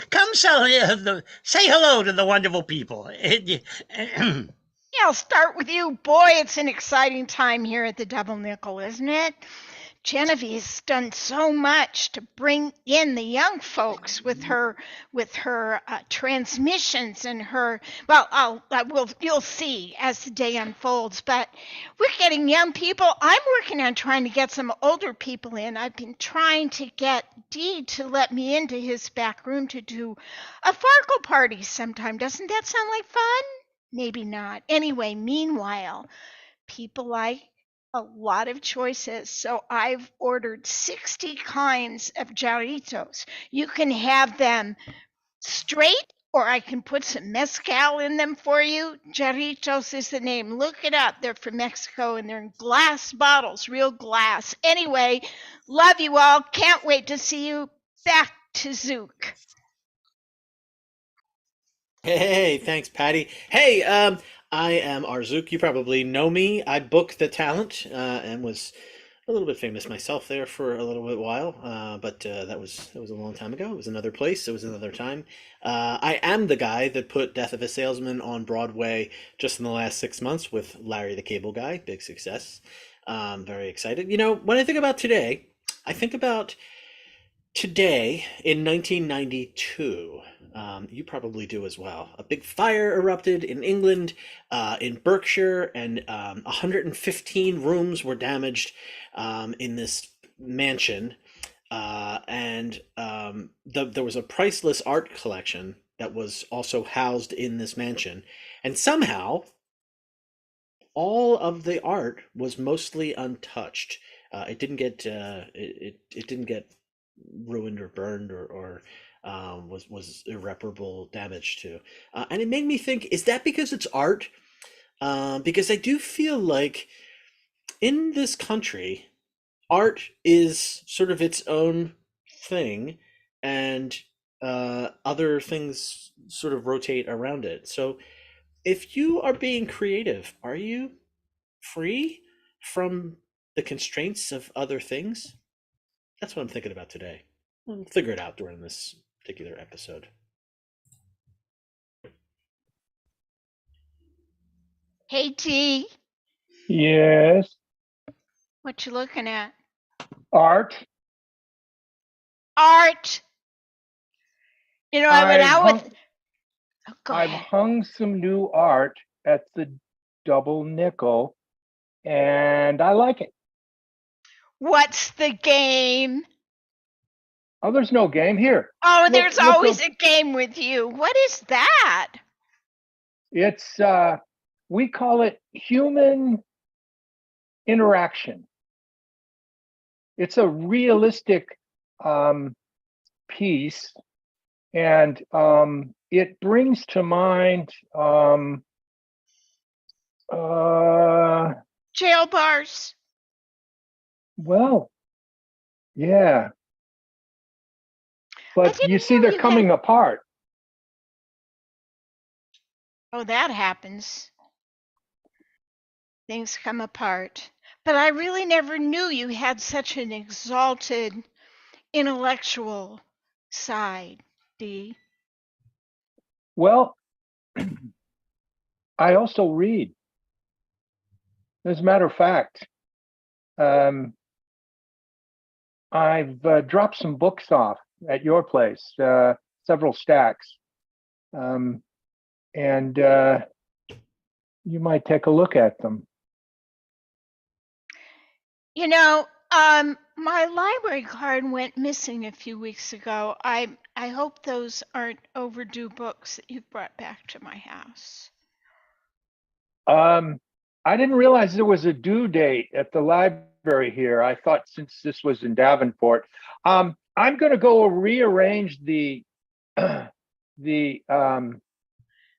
Speaker 7: come say hello to the wonderful people.
Speaker 8: Yeah, I'll start with you. Boy, it's an exciting time here at the Double Nickel, isn't it? Genevieve's done so much to bring in the young folks with her transmissions and her. Well, you'll see as the day unfolds. But we're getting young people. I'm working on trying to get some older people in. I've been trying to get Dee to let me into his back room to do a Farkle party sometime. Doesn't that sound like fun? Maybe not. Anyway, meanwhile, people like a lot of choices. So I've ordered 60 kinds of jarritos. You can have them straight, or I can put some mezcal in them for you. Jarritos is the name. Look it up. They're from Mexico and they're in glass bottles, real glass. Anyway, love you all. Can't wait to see you. Back to Zook.
Speaker 2: Hey, thanks, Patty. Hey, I am Arzook. You probably know me. I booked the talent and was a little bit famous myself there for a little bit while. But that was a long time ago. It was another place. It was another time. I am the guy that put Death of a Salesman on Broadway just in the last 6 months with Larry the Cable Guy. Big success. Very excited. You know, when I think about today, I think about today in 1992. You probably do as well. A big fire erupted in England, in Berkshire, and 115 rooms were damaged in this mansion. There was a priceless art collection that was also housed in this mansion. And somehow, all of the art was mostly untouched. It didn't get it didn't get ruined or burned or was irreparable damage to. And it made me think: is that because it's art? Because I do feel like in this country, art is sort of its own thing, and other things sort of rotate around it. So, if you are being creative, are you free from the constraints of other things? That's what I'm thinking about today. We'll figure it out during this particular episode.
Speaker 8: Hey, T,
Speaker 5: Yes,
Speaker 8: what you looking at?
Speaker 5: art.
Speaker 8: Art. You know, I went out with. Oh, go
Speaker 5: I've
Speaker 8: ahead.
Speaker 5: hung some new art at the Double Nickel, and I like it.
Speaker 8: What's the game?
Speaker 5: Oh, there's no game here.
Speaker 8: Oh,
Speaker 5: Look,
Speaker 8: there's
Speaker 5: look
Speaker 8: always
Speaker 5: up.
Speaker 8: a game with you. What is that?
Speaker 5: It's we call it human interaction. It's a realistic piece, and it brings to mind
Speaker 8: Jail bars.
Speaker 5: well, yeah, but you
Speaker 8: didn't
Speaker 5: see
Speaker 8: know
Speaker 5: they're
Speaker 8: you had-
Speaker 5: coming apart.
Speaker 8: Oh, that happens. Things come apart. But I really never knew you had such an exalted intellectual side, Dee.
Speaker 5: Well, I also read. As a matter of fact, um, I've dropped some books off at your place, several stacks, and you might take a look at them.
Speaker 8: You know, my library card went missing a few weeks ago. I hope those aren't overdue books that you've brought back to my house.
Speaker 5: I didn't realize there was a due date at the library here. I thought since this was in Davenport, I'm going to go rearrange the the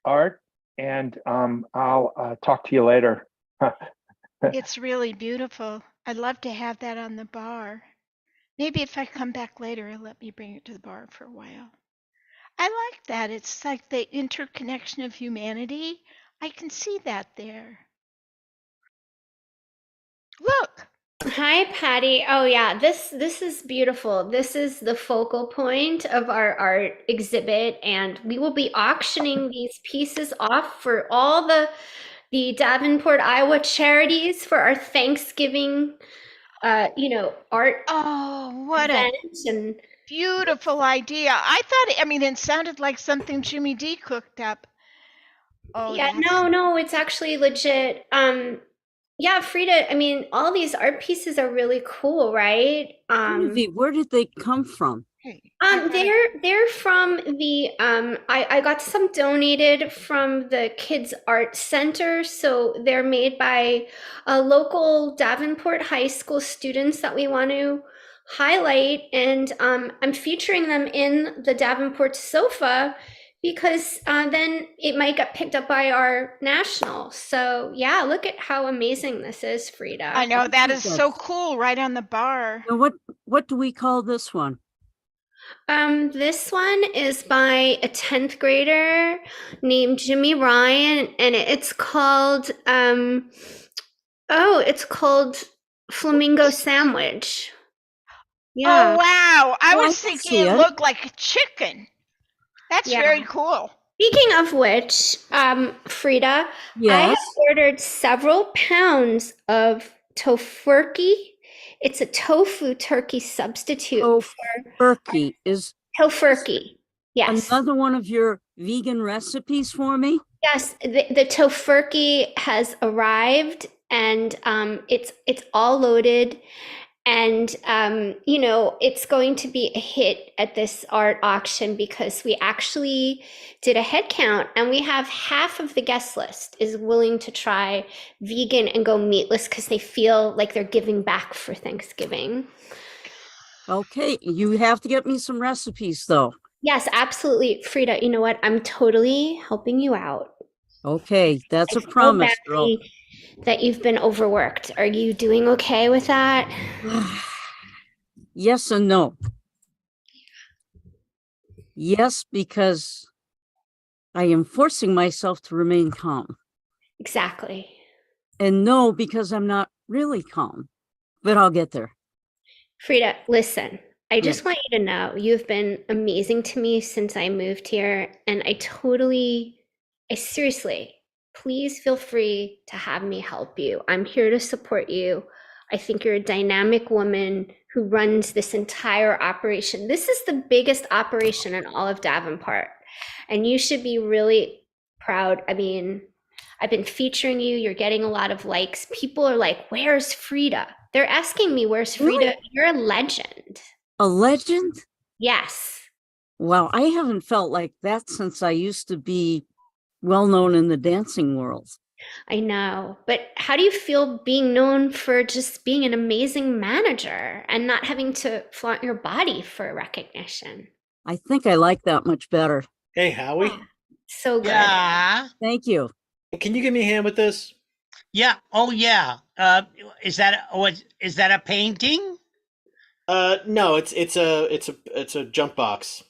Speaker 5: art, and I'll talk to you later.
Speaker 8: It's really beautiful. I'd love to have that on the bar. Maybe if I come back later, let me bring it to the bar for a while. I like that. It's like the interconnection of humanity. I can see that there. Look.
Speaker 6: Hi, Patty. Oh yeah, this is beautiful. This is the focal point of our art exhibit, and we will be auctioning these pieces off for all the Davenport, Iowa charities for our Thanksgiving art
Speaker 8: Oh, what a
Speaker 6: event. And
Speaker 8: beautiful idea. I thought, it sounded like something Jimmy D cooked up. Oh,
Speaker 6: yeah,
Speaker 8: that's
Speaker 6: no, it's actually legit. Yeah, Frida, all these art pieces are really cool, right?
Speaker 4: Genevieve, where did they come from?
Speaker 8: hey, I gotta-
Speaker 6: They're from the I got some donated from the Kids Art Center, so they're made by local Davenport High School students that we want to highlight, and I'm featuring them in the Davenport Sofa because then it might get picked up by our national. So yeah, look at how amazing this is, Frida.
Speaker 8: I know that is
Speaker 4: Yes.
Speaker 8: so cool, right on the bar.
Speaker 4: Now, what do we call this one?
Speaker 6: This one is by a 10th grader named Jimmy Ryan, and it's called it's called Flamingo Sandwich. Yeah.
Speaker 8: Oh wow! I
Speaker 4: Oh, I
Speaker 8: was
Speaker 4: can
Speaker 8: thinking
Speaker 4: see
Speaker 8: it
Speaker 4: it.
Speaker 8: looked like a chicken. That's
Speaker 6: Yeah.
Speaker 8: very cool.
Speaker 6: Speaking of which, Frida, I
Speaker 4: Yes.
Speaker 6: have ordered several pounds of tofurkey. It's a tofu turkey substitute
Speaker 4: Tofurkey is
Speaker 6: tofurkey. Yes.
Speaker 4: another one of your vegan recipes for me.
Speaker 6: Yes, the tofurkey has arrived, and it's all loaded, and it's going to be a hit at this art auction because we actually did a head count, and we have half of the guest list is willing to try vegan and go meatless because they feel like they're giving back for Thanksgiving.
Speaker 4: Okay, you have to get me some recipes though.
Speaker 6: Yes, absolutely, Frida. You know what? I'm totally helping you out.
Speaker 4: Okay, that's a
Speaker 6: I feel
Speaker 4: promise, girl.
Speaker 6: badly that you've been overworked. Are you doing okay with that?
Speaker 4: Yes and no. Yes, because I am forcing myself to remain calm.
Speaker 6: Exactly.
Speaker 4: And no, because I'm not really calm. But I'll get there.
Speaker 6: Frida, listen, I just
Speaker 4: Yes.
Speaker 6: want you to know you've been amazing to me since I moved here. And I seriously, please feel free to have me help you. I'm here to support you. I think you're a dynamic woman who runs this entire operation. This is the biggest operation in all of Davenport. And you should be really proud. I've been featuring you. You're getting a lot of likes. People are like, where's Frida? They're asking me, where's Frida?
Speaker 4: Really?
Speaker 6: You're a legend.
Speaker 4: A legend?
Speaker 6: Yes.
Speaker 4: Wow, I haven't felt like that since I used to be well known in the dancing world.
Speaker 6: I know. But how do you feel being known for just being an amazing manager and not having to flaunt your body for recognition?
Speaker 4: I think I like that much better.
Speaker 2: Hey, Howie,
Speaker 6: So good.
Speaker 7: Yeah.
Speaker 4: Thank you.
Speaker 2: can you give me a hand with this?
Speaker 7: Yeah. Oh, yeah. Is that a painting?
Speaker 2: No, it's a jump box.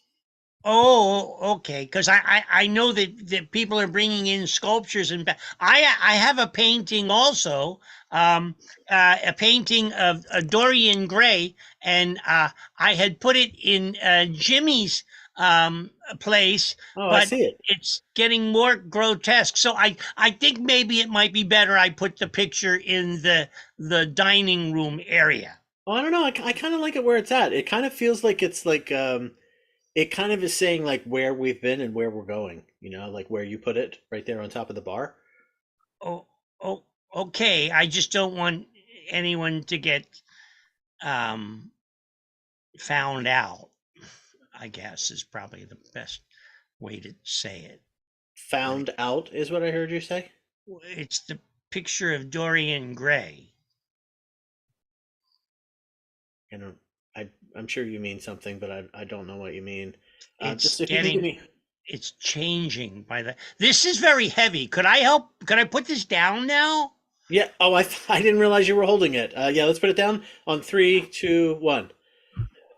Speaker 7: Oh, okay. Because I know that people are bringing in sculptures and I have a painting also, a painting of Dorian Gray, and I had put it in Jimmy's place,
Speaker 2: Oh, I
Speaker 7: but
Speaker 2: see it.
Speaker 7: it's getting more grotesque. So I think maybe it might be better I put the picture in the dining room area.
Speaker 2: Oh, I don't know. I kind of like it where it's at. It kind of feels like it's like it kind of is saying like where we've been and where we're going. You know, like where you put it right there on top of the bar.
Speaker 7: Oh, oh, okay. I just don't want anyone to get um, found out, I guess is probably the best way to say it.
Speaker 2: Found out is what I heard you say.
Speaker 7: It's the picture of Dorian Gray.
Speaker 2: You know, I'm sure you mean something, but I don't know what you mean.
Speaker 7: It's
Speaker 2: Just if you could give me.
Speaker 7: it's changing by the. This is very heavy. Could I help? Could I put this down now?
Speaker 2: Yeah. Oh, I didn't realize you were holding it. Yeah, let's put it down on 3, 2, 1.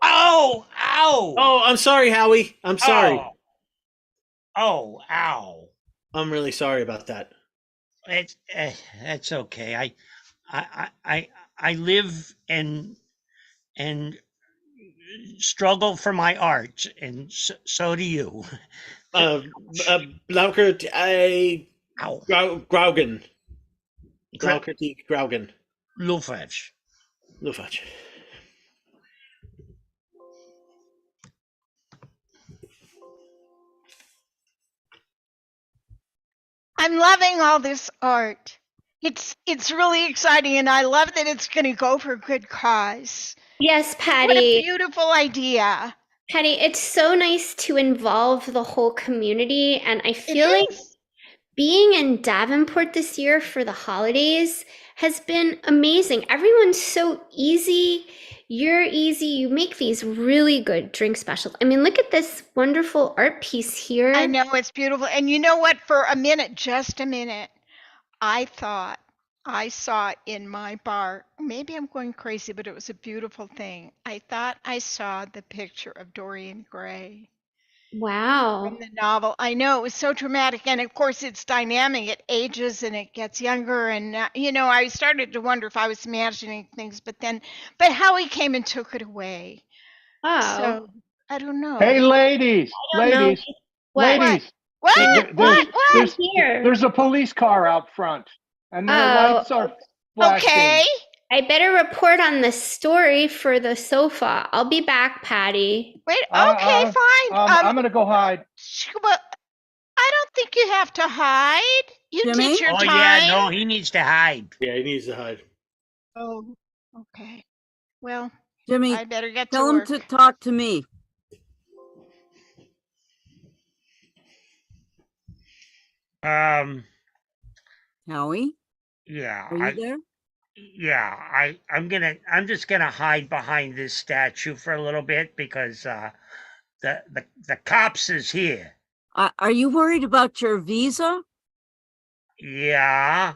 Speaker 7: Oh, ow!
Speaker 2: Oh, I'm sorry, Howie. I'm sorry.
Speaker 7: Oh, ow!
Speaker 2: I'm really sorry about that.
Speaker 7: It's okay. I live and struggle for my art, and so do you.
Speaker 2: Blaukert,
Speaker 7: Ow.
Speaker 2: Graugen. Blaukert, Graugen.
Speaker 7: Lufach.
Speaker 2: Lufach.
Speaker 8: I'm loving all this art. It's really exciting, and I love that it's going to go for a good cause.
Speaker 6: Yes,
Speaker 8: What a
Speaker 6: Patty.
Speaker 8: beautiful idea.
Speaker 6: Patty, it's so nice to involve the whole community. And I
Speaker 8: It
Speaker 6: feel like
Speaker 8: is.
Speaker 6: being in Davenport this year for the holidays has been amazing. Everyone's so easy. You're easy. You make these really good drink specials. I mean, look at this wonderful art piece here.
Speaker 8: I know it's beautiful. And you know what? For a minute, just a minute, I thought I saw in my bar, maybe I'm going crazy, but it was a beautiful thing. I thought I saw the picture of Dorian Gray
Speaker 6: Wow.
Speaker 8: from the novel. I know it was so dramatic. And of course, it's dynamic. It ages and it gets younger. And, I started to wonder if I was imagining things, but Howie came and took it away.
Speaker 6: Oh,
Speaker 8: So I don't know.
Speaker 5: Hey, ladies,
Speaker 6: I don't know.
Speaker 5: ladies,
Speaker 6: What?
Speaker 5: ladies.
Speaker 8: What?
Speaker 5: There-
Speaker 8: What?
Speaker 5: There's,
Speaker 6: Here.
Speaker 5: there's a police car out front, and their
Speaker 6: Oh,
Speaker 5: lights are flashing.
Speaker 8: Okay.
Speaker 6: I better report on the story for the sofa. I'll be back, Patty.
Speaker 8: Wait. Okay, fine.
Speaker 5: I'm gonna go hide.
Speaker 8: Well, I don't think you have to hide. You
Speaker 4: Jimmy?
Speaker 8: did your
Speaker 7: Oh
Speaker 8: time.
Speaker 7: yeah, no, he needs to hide.
Speaker 2: Yeah, he needs to hide.
Speaker 8: Oh, okay. Well,
Speaker 4: Jimmy,
Speaker 8: I better get to
Speaker 4: tell him
Speaker 8: work.
Speaker 4: to talk to me.
Speaker 7: Um,
Speaker 4: Howie,
Speaker 7: yeah,
Speaker 4: are you there?
Speaker 7: I'm just gonna hide behind this statue for a little bit because the cops is here.
Speaker 4: Are you worried about your visa?
Speaker 7: Yeah.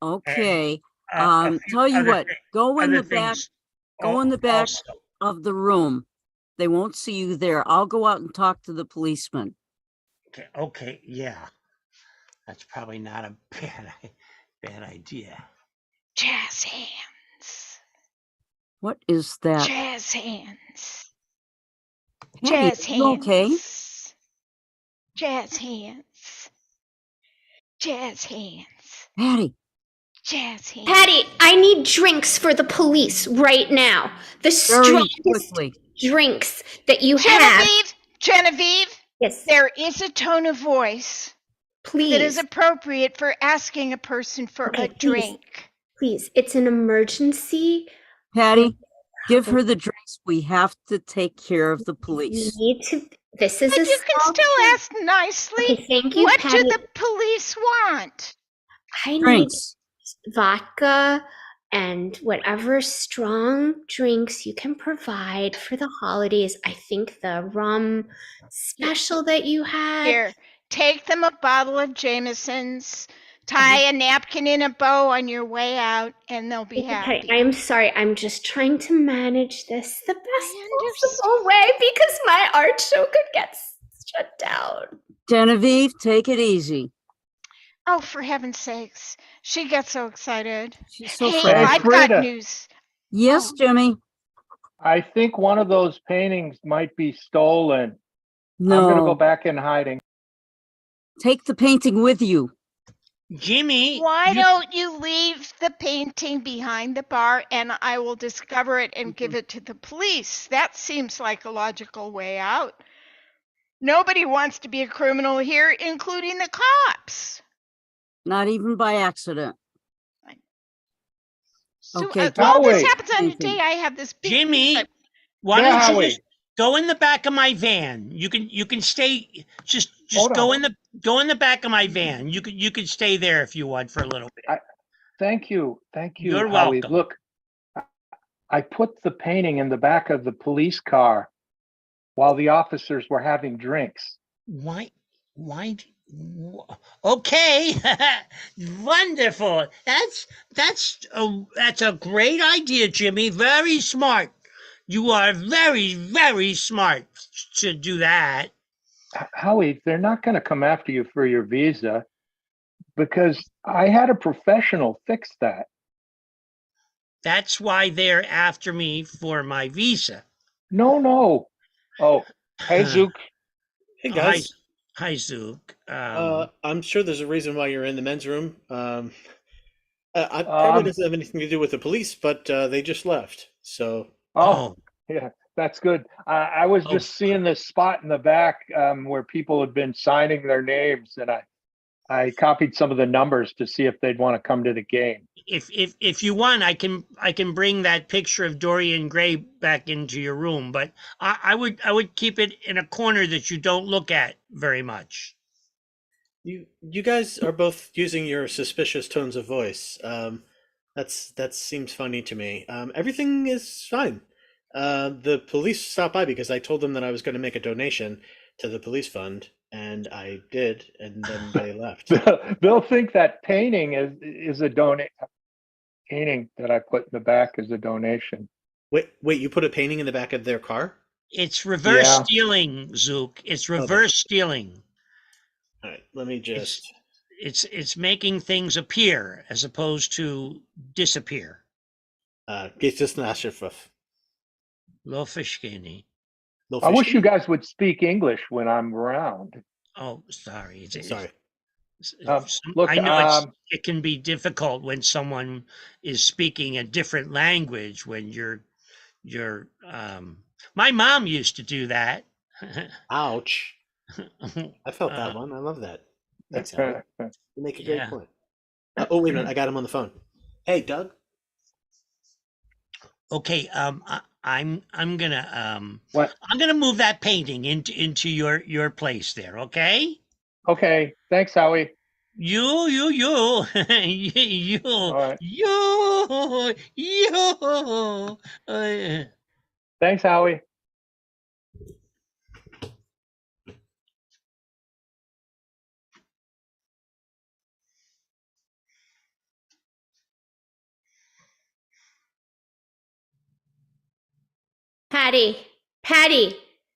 Speaker 4: Okay.
Speaker 7: A few
Speaker 4: Tell you
Speaker 7: other
Speaker 4: what, go in
Speaker 7: other
Speaker 4: the back,
Speaker 7: things
Speaker 4: go in the back
Speaker 7: also.
Speaker 4: of the room. They won't see you there. I'll go out and talk to the policeman.
Speaker 7: Okay, yeah. That's probably not a bad idea.
Speaker 8: Jazz hands.
Speaker 4: What is that?
Speaker 8: Jazz hands.
Speaker 4: Patty,
Speaker 8: Jazz
Speaker 4: are you okay?
Speaker 8: hands. Jazz hands. Jazz hands.
Speaker 4: Patty,
Speaker 8: Jazz hands.
Speaker 6: Patty, I need drinks for the police right now. The
Speaker 4: very
Speaker 6: strongest
Speaker 4: quickly.
Speaker 6: drinks that you have.
Speaker 8: Genevieve,
Speaker 6: Yes,
Speaker 8: there is a tone of voice
Speaker 6: please.
Speaker 8: that is appropriate for asking a person for
Speaker 6: Okay,
Speaker 8: a
Speaker 6: please.
Speaker 8: drink.
Speaker 6: Please, it's an emergency.
Speaker 4: Patty, give her the drinks. We have to take care of the
Speaker 6: You
Speaker 4: police.
Speaker 6: need to. This is
Speaker 8: But
Speaker 6: a
Speaker 8: you can
Speaker 6: small
Speaker 8: still
Speaker 6: drink.
Speaker 8: ask nicely.
Speaker 6: Okay, thank you,
Speaker 8: What
Speaker 6: Patty.
Speaker 8: do the police want?
Speaker 6: I need
Speaker 4: Drinks.
Speaker 6: vodka and whatever strong drinks you can provide for the holidays. I think the rum special that you had.
Speaker 8: Here, take them a bottle of Jameson's. Tie a napkin in a bow on your way out, and they'll be
Speaker 6: Okay,
Speaker 8: happy.
Speaker 6: I'm sorry. I'm just trying to manage this the best
Speaker 8: understand.
Speaker 6: possible way because my art show could get shut down.
Speaker 4: Genevieve, take it easy.
Speaker 8: Oh, for heaven's sakes. She gets so excited.
Speaker 4: She's so
Speaker 8: Hey,
Speaker 4: fragile.
Speaker 8: I've got
Speaker 5: Frida.
Speaker 8: news.
Speaker 4: Yes,
Speaker 8: Oh.
Speaker 4: Jimmy.
Speaker 5: I think one of those paintings might be stolen. I'm going to go
Speaker 4: No,
Speaker 5: back in hiding.
Speaker 4: take the painting with you.
Speaker 7: Jimmy,
Speaker 8: Why don't you leave the painting behind the bar and I will discover it and give it to the police? That seems like a logical way out. Nobody wants to be a criminal here, including the cops.
Speaker 4: Not even by accident.
Speaker 8: So,
Speaker 4: Okay,
Speaker 8: all this
Speaker 5: Howie.
Speaker 8: happens on the
Speaker 4: Painting.
Speaker 8: day I have this big
Speaker 7: Jimmy,
Speaker 8: I-
Speaker 7: why
Speaker 5: Yeah,
Speaker 7: don't you
Speaker 5: Howie.
Speaker 7: just go in the back of my van? You can stay. Just
Speaker 5: Hold
Speaker 7: go
Speaker 5: on.
Speaker 7: in the back of my van. You could stay there if you want for a little bit.
Speaker 5: Thank you. Thank you,
Speaker 7: You're
Speaker 5: Howie.
Speaker 7: welcome.
Speaker 5: Look, I put the painting in the back of the police car while the officers were having drinks.
Speaker 7: Why? Okay, wonderful. That's a great idea, Jimmy. Very smart. You are very, very smart to do that.
Speaker 5: Howie, they're not going to come after you for your visa because I had a professional fix that.
Speaker 7: That's why they're after me for my visa.
Speaker 5: No. Oh, hey, Zook.
Speaker 2: Hey
Speaker 7: Hi,
Speaker 2: guys,
Speaker 7: hi, Zook.
Speaker 2: I'm sure there's a reason why you're in the men's room. I
Speaker 5: Um,
Speaker 2: probably doesn't have anything to do with the police, but they just left. So
Speaker 5: Oh, yeah, that's good. I was
Speaker 7: Oh.
Speaker 5: just seeing this spot in the back where people had been signing their names, and I copied some of the numbers to see if they'd want to come to the game.
Speaker 7: If you want, I can bring that picture of Dorian Gray back into your room, but I would keep it in a corner that you don't look at very much.
Speaker 2: you guys are both using your suspicious tones of voice. That seems funny to me. Everything is fine. The police stopped by because I told them that I was going to make a donation to the police fund, and I did, and then they left.
Speaker 5: They'll think that painting is a painting that I put in the back is a donation.
Speaker 2: Wait, you put a painting in the back of their car?
Speaker 7: It's reverse
Speaker 5: Yeah.
Speaker 7: stealing, Zook. It's reverse stealing.
Speaker 2: All right, let me just.
Speaker 7: It's making things appear as opposed to disappear.
Speaker 2: Geht es nach Schiff?
Speaker 7: Lofishkini.
Speaker 5: I wish you guys would speak English when I'm around.
Speaker 7: Oh, sorry.
Speaker 2: Sorry.
Speaker 5: Look,
Speaker 7: I know it can be difficult when someone is speaking a different language when you're my mom used to do that.
Speaker 2: Ouch. I felt that one. I love that. Thanks, Howard. You make a great
Speaker 7: Yeah.
Speaker 2: point. Oh, wait a minute. I got him on the phone. Hey, Doug.
Speaker 7: Okay, I'm gonna
Speaker 5: What?
Speaker 7: I'm gonna move that painting into your place there, okay?
Speaker 5: Okay, thanks, Howie.
Speaker 7: You you
Speaker 5: All right.
Speaker 7: you
Speaker 5: Thanks, Howie.
Speaker 6: Patty,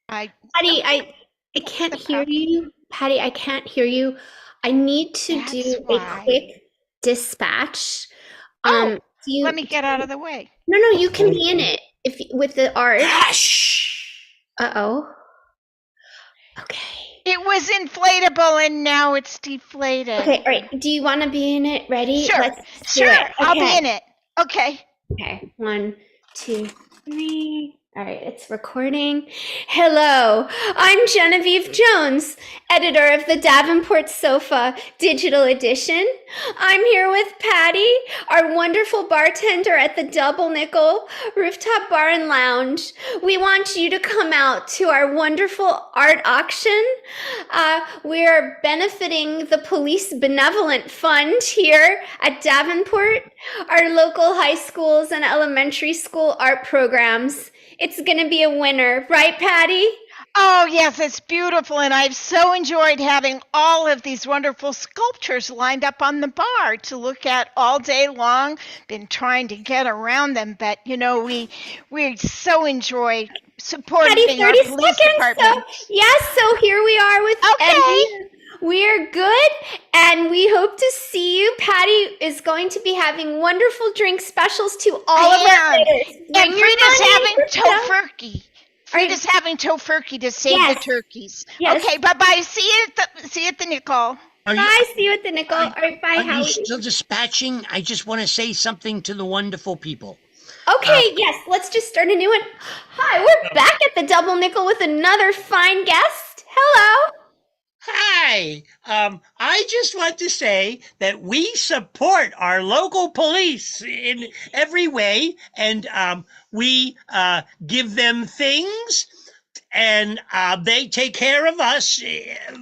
Speaker 8: I
Speaker 6: I can't hear you. Patty, I can't hear you. I need to
Speaker 8: That's
Speaker 6: do a
Speaker 8: why.
Speaker 6: quick dispatch.
Speaker 8: Oh,
Speaker 6: Do you,
Speaker 8: let me get out of the way.
Speaker 6: No, you can be in it with the art.
Speaker 7: Hush.
Speaker 6: Uh-oh. Okay.
Speaker 8: It was inflatable and now it's deflated.
Speaker 6: Okay, all right. Do you want to be in it? Ready?
Speaker 8: Sure,
Speaker 6: Let's do
Speaker 8: sure.
Speaker 6: it.
Speaker 8: I'll be
Speaker 6: Okay.
Speaker 8: in it. Okay.
Speaker 6: Okay, 1, 2, 3. All right, it's recording. Hello, I'm Genevieve Jones, editor of the Davenport Sofa Digital Edition. I'm here with Patty, our wonderful bartender at the Double Nickel Rooftop Bar and Lounge. We want you to come out to our wonderful art auction. We are benefiting the Police Benevolent Fund here at Davenport, our local high schools and elementary school art programs. It's going to be a winner, right, Patty?
Speaker 8: Oh, yes, it's beautiful. And I've so enjoyed having all of these wonderful sculptures lined up on the bar to look at all day long. Been trying to get around them, but we so enjoy
Speaker 6: Patty,
Speaker 8: supporting our
Speaker 6: 30
Speaker 8: police
Speaker 6: seconds.
Speaker 8: department.
Speaker 6: So here we are with
Speaker 8: Okay.
Speaker 6: Eddie. We're good, and we hope to see you. Patty is going to be having wonderful drink specials to all of our
Speaker 8: And
Speaker 6: players. Bring your
Speaker 8: Frida's
Speaker 6: money
Speaker 8: having
Speaker 6: for stuff.
Speaker 8: tofurkey. Frida's having tofurkey to save the
Speaker 6: Yes.
Speaker 8: turkeys.
Speaker 6: Yes.
Speaker 8: Okay, bye-bye. See you at the nickel.
Speaker 6: Bye. See you at the nickel. All right, bye,
Speaker 7: Are you
Speaker 6: Howie.
Speaker 7: still dispatching? I just want to say something to the wonderful people.
Speaker 6: Okay, yes, let's just start a new one. Hi, we're back at the Double Nickel with another fine guest. Hello.
Speaker 7: Hi. I just want to say that we support our local police in every way, and we give them things, and they take care of us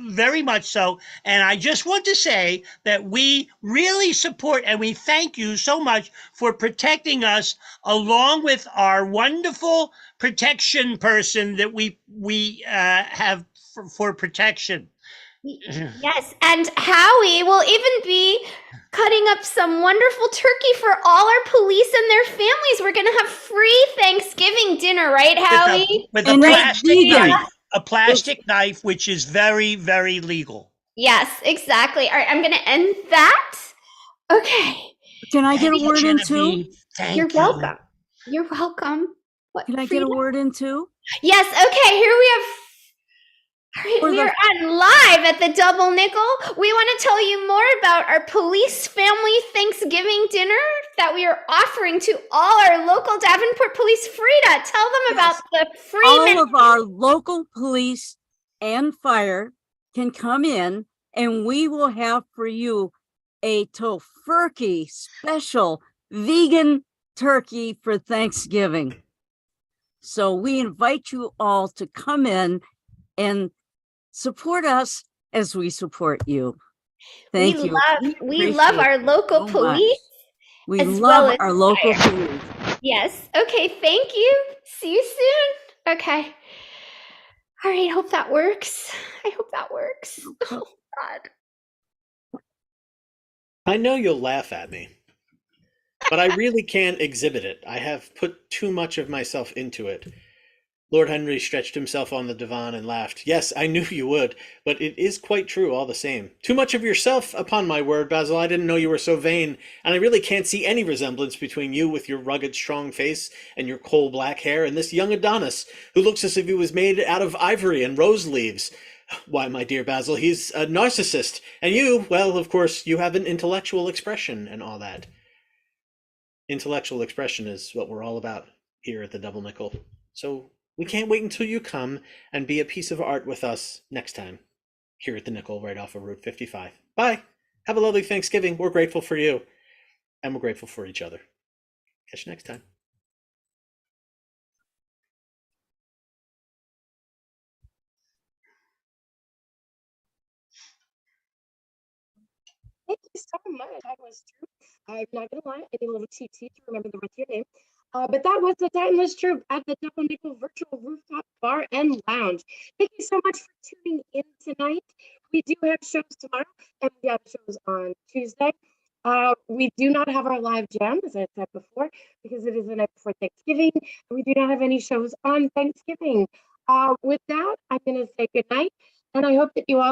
Speaker 7: very much so. And I just want to say that we really support and we thank you so much for protecting us, along with our wonderful protection person that we have for protection.
Speaker 6: Yes, and Howie will even be cutting up some wonderful turkey for all our police and their families. We're going to have free Thanksgiving dinner, right, Howie?
Speaker 7: With a
Speaker 4: And that's
Speaker 7: plastic
Speaker 4: vegan.
Speaker 7: knife. A plastic knife, which is very, very legal.
Speaker 6: Yes, exactly. All right, I'm going to end that. Okay.
Speaker 4: Can I get a
Speaker 7: Thank you,
Speaker 4: word in too?
Speaker 7: Genevieve. Thank
Speaker 6: You're
Speaker 7: you.
Speaker 6: welcome. You're welcome. What,
Speaker 4: Can I get
Speaker 6: Frida?
Speaker 4: a word in too?
Speaker 6: Yes, okay, here we have. All right,
Speaker 4: For
Speaker 6: we
Speaker 4: the-
Speaker 6: are on live at the Double Nickel. We want to tell you more about our police family Thanksgiving dinner that we are offering to all our local Davenport police. Frida, tell them about the free
Speaker 4: All
Speaker 6: menu.
Speaker 4: of our local police and fire can come in, and we will have for you a tofurkey special vegan turkey for Thanksgiving. So we invite you all to come in and support us as we support you. Thank you.
Speaker 6: We love
Speaker 4: appreciate
Speaker 6: our
Speaker 4: it
Speaker 6: local
Speaker 4: so
Speaker 6: police.
Speaker 4: We
Speaker 6: as
Speaker 4: love
Speaker 6: well as
Speaker 4: our local
Speaker 6: fire.
Speaker 4: police.
Speaker 6: Yes. Okay, thank you. See you soon. Okay. All right, hope that works. I hope that works. Oh, God.
Speaker 2: I know you'll laugh at me, but I really can't exhibit it. I have put too much of myself into it. Lord Henry stretched himself on the divan and laughed. Yes, I knew you would, but it is quite true all the same. Too much of yourself, upon my word, Basil. I didn't know you were so vain, and I really can't see any resemblance between you with your rugged, strong face and your coal-black hair and this young Adonis, who looks as if he was made out of ivory and rose leaves. Why, my dear Basil, he's a narcissist, and you, well, of course, you have an intellectual expression and all that. Intellectual expression is what we're all about here at the Double Nickel. So we can't wait until you come and be a piece of art with us next time here at the Nickel right off of Route 55. Bye. Have a lovely Thanksgiving. We're grateful for you, and we're grateful for each other. Catch you next time.
Speaker 1: Thank you so much. That was Troupe. I'm not gonna lie, I need a little cheat sheet to remember the rest of your name. But that was the Timeless Troupe at the Double Nickel Virtual Rooftop Bar and Lounge. Thank you so much for tuning in tonight. We do have shows tomorrow, and we have shows on Tuesday. We do not have our live jam, as I said before, because it is the night before Thanksgiving, and we do not have any shows on Thanksgiving. With that, I'm going to say good night, and I hope that you all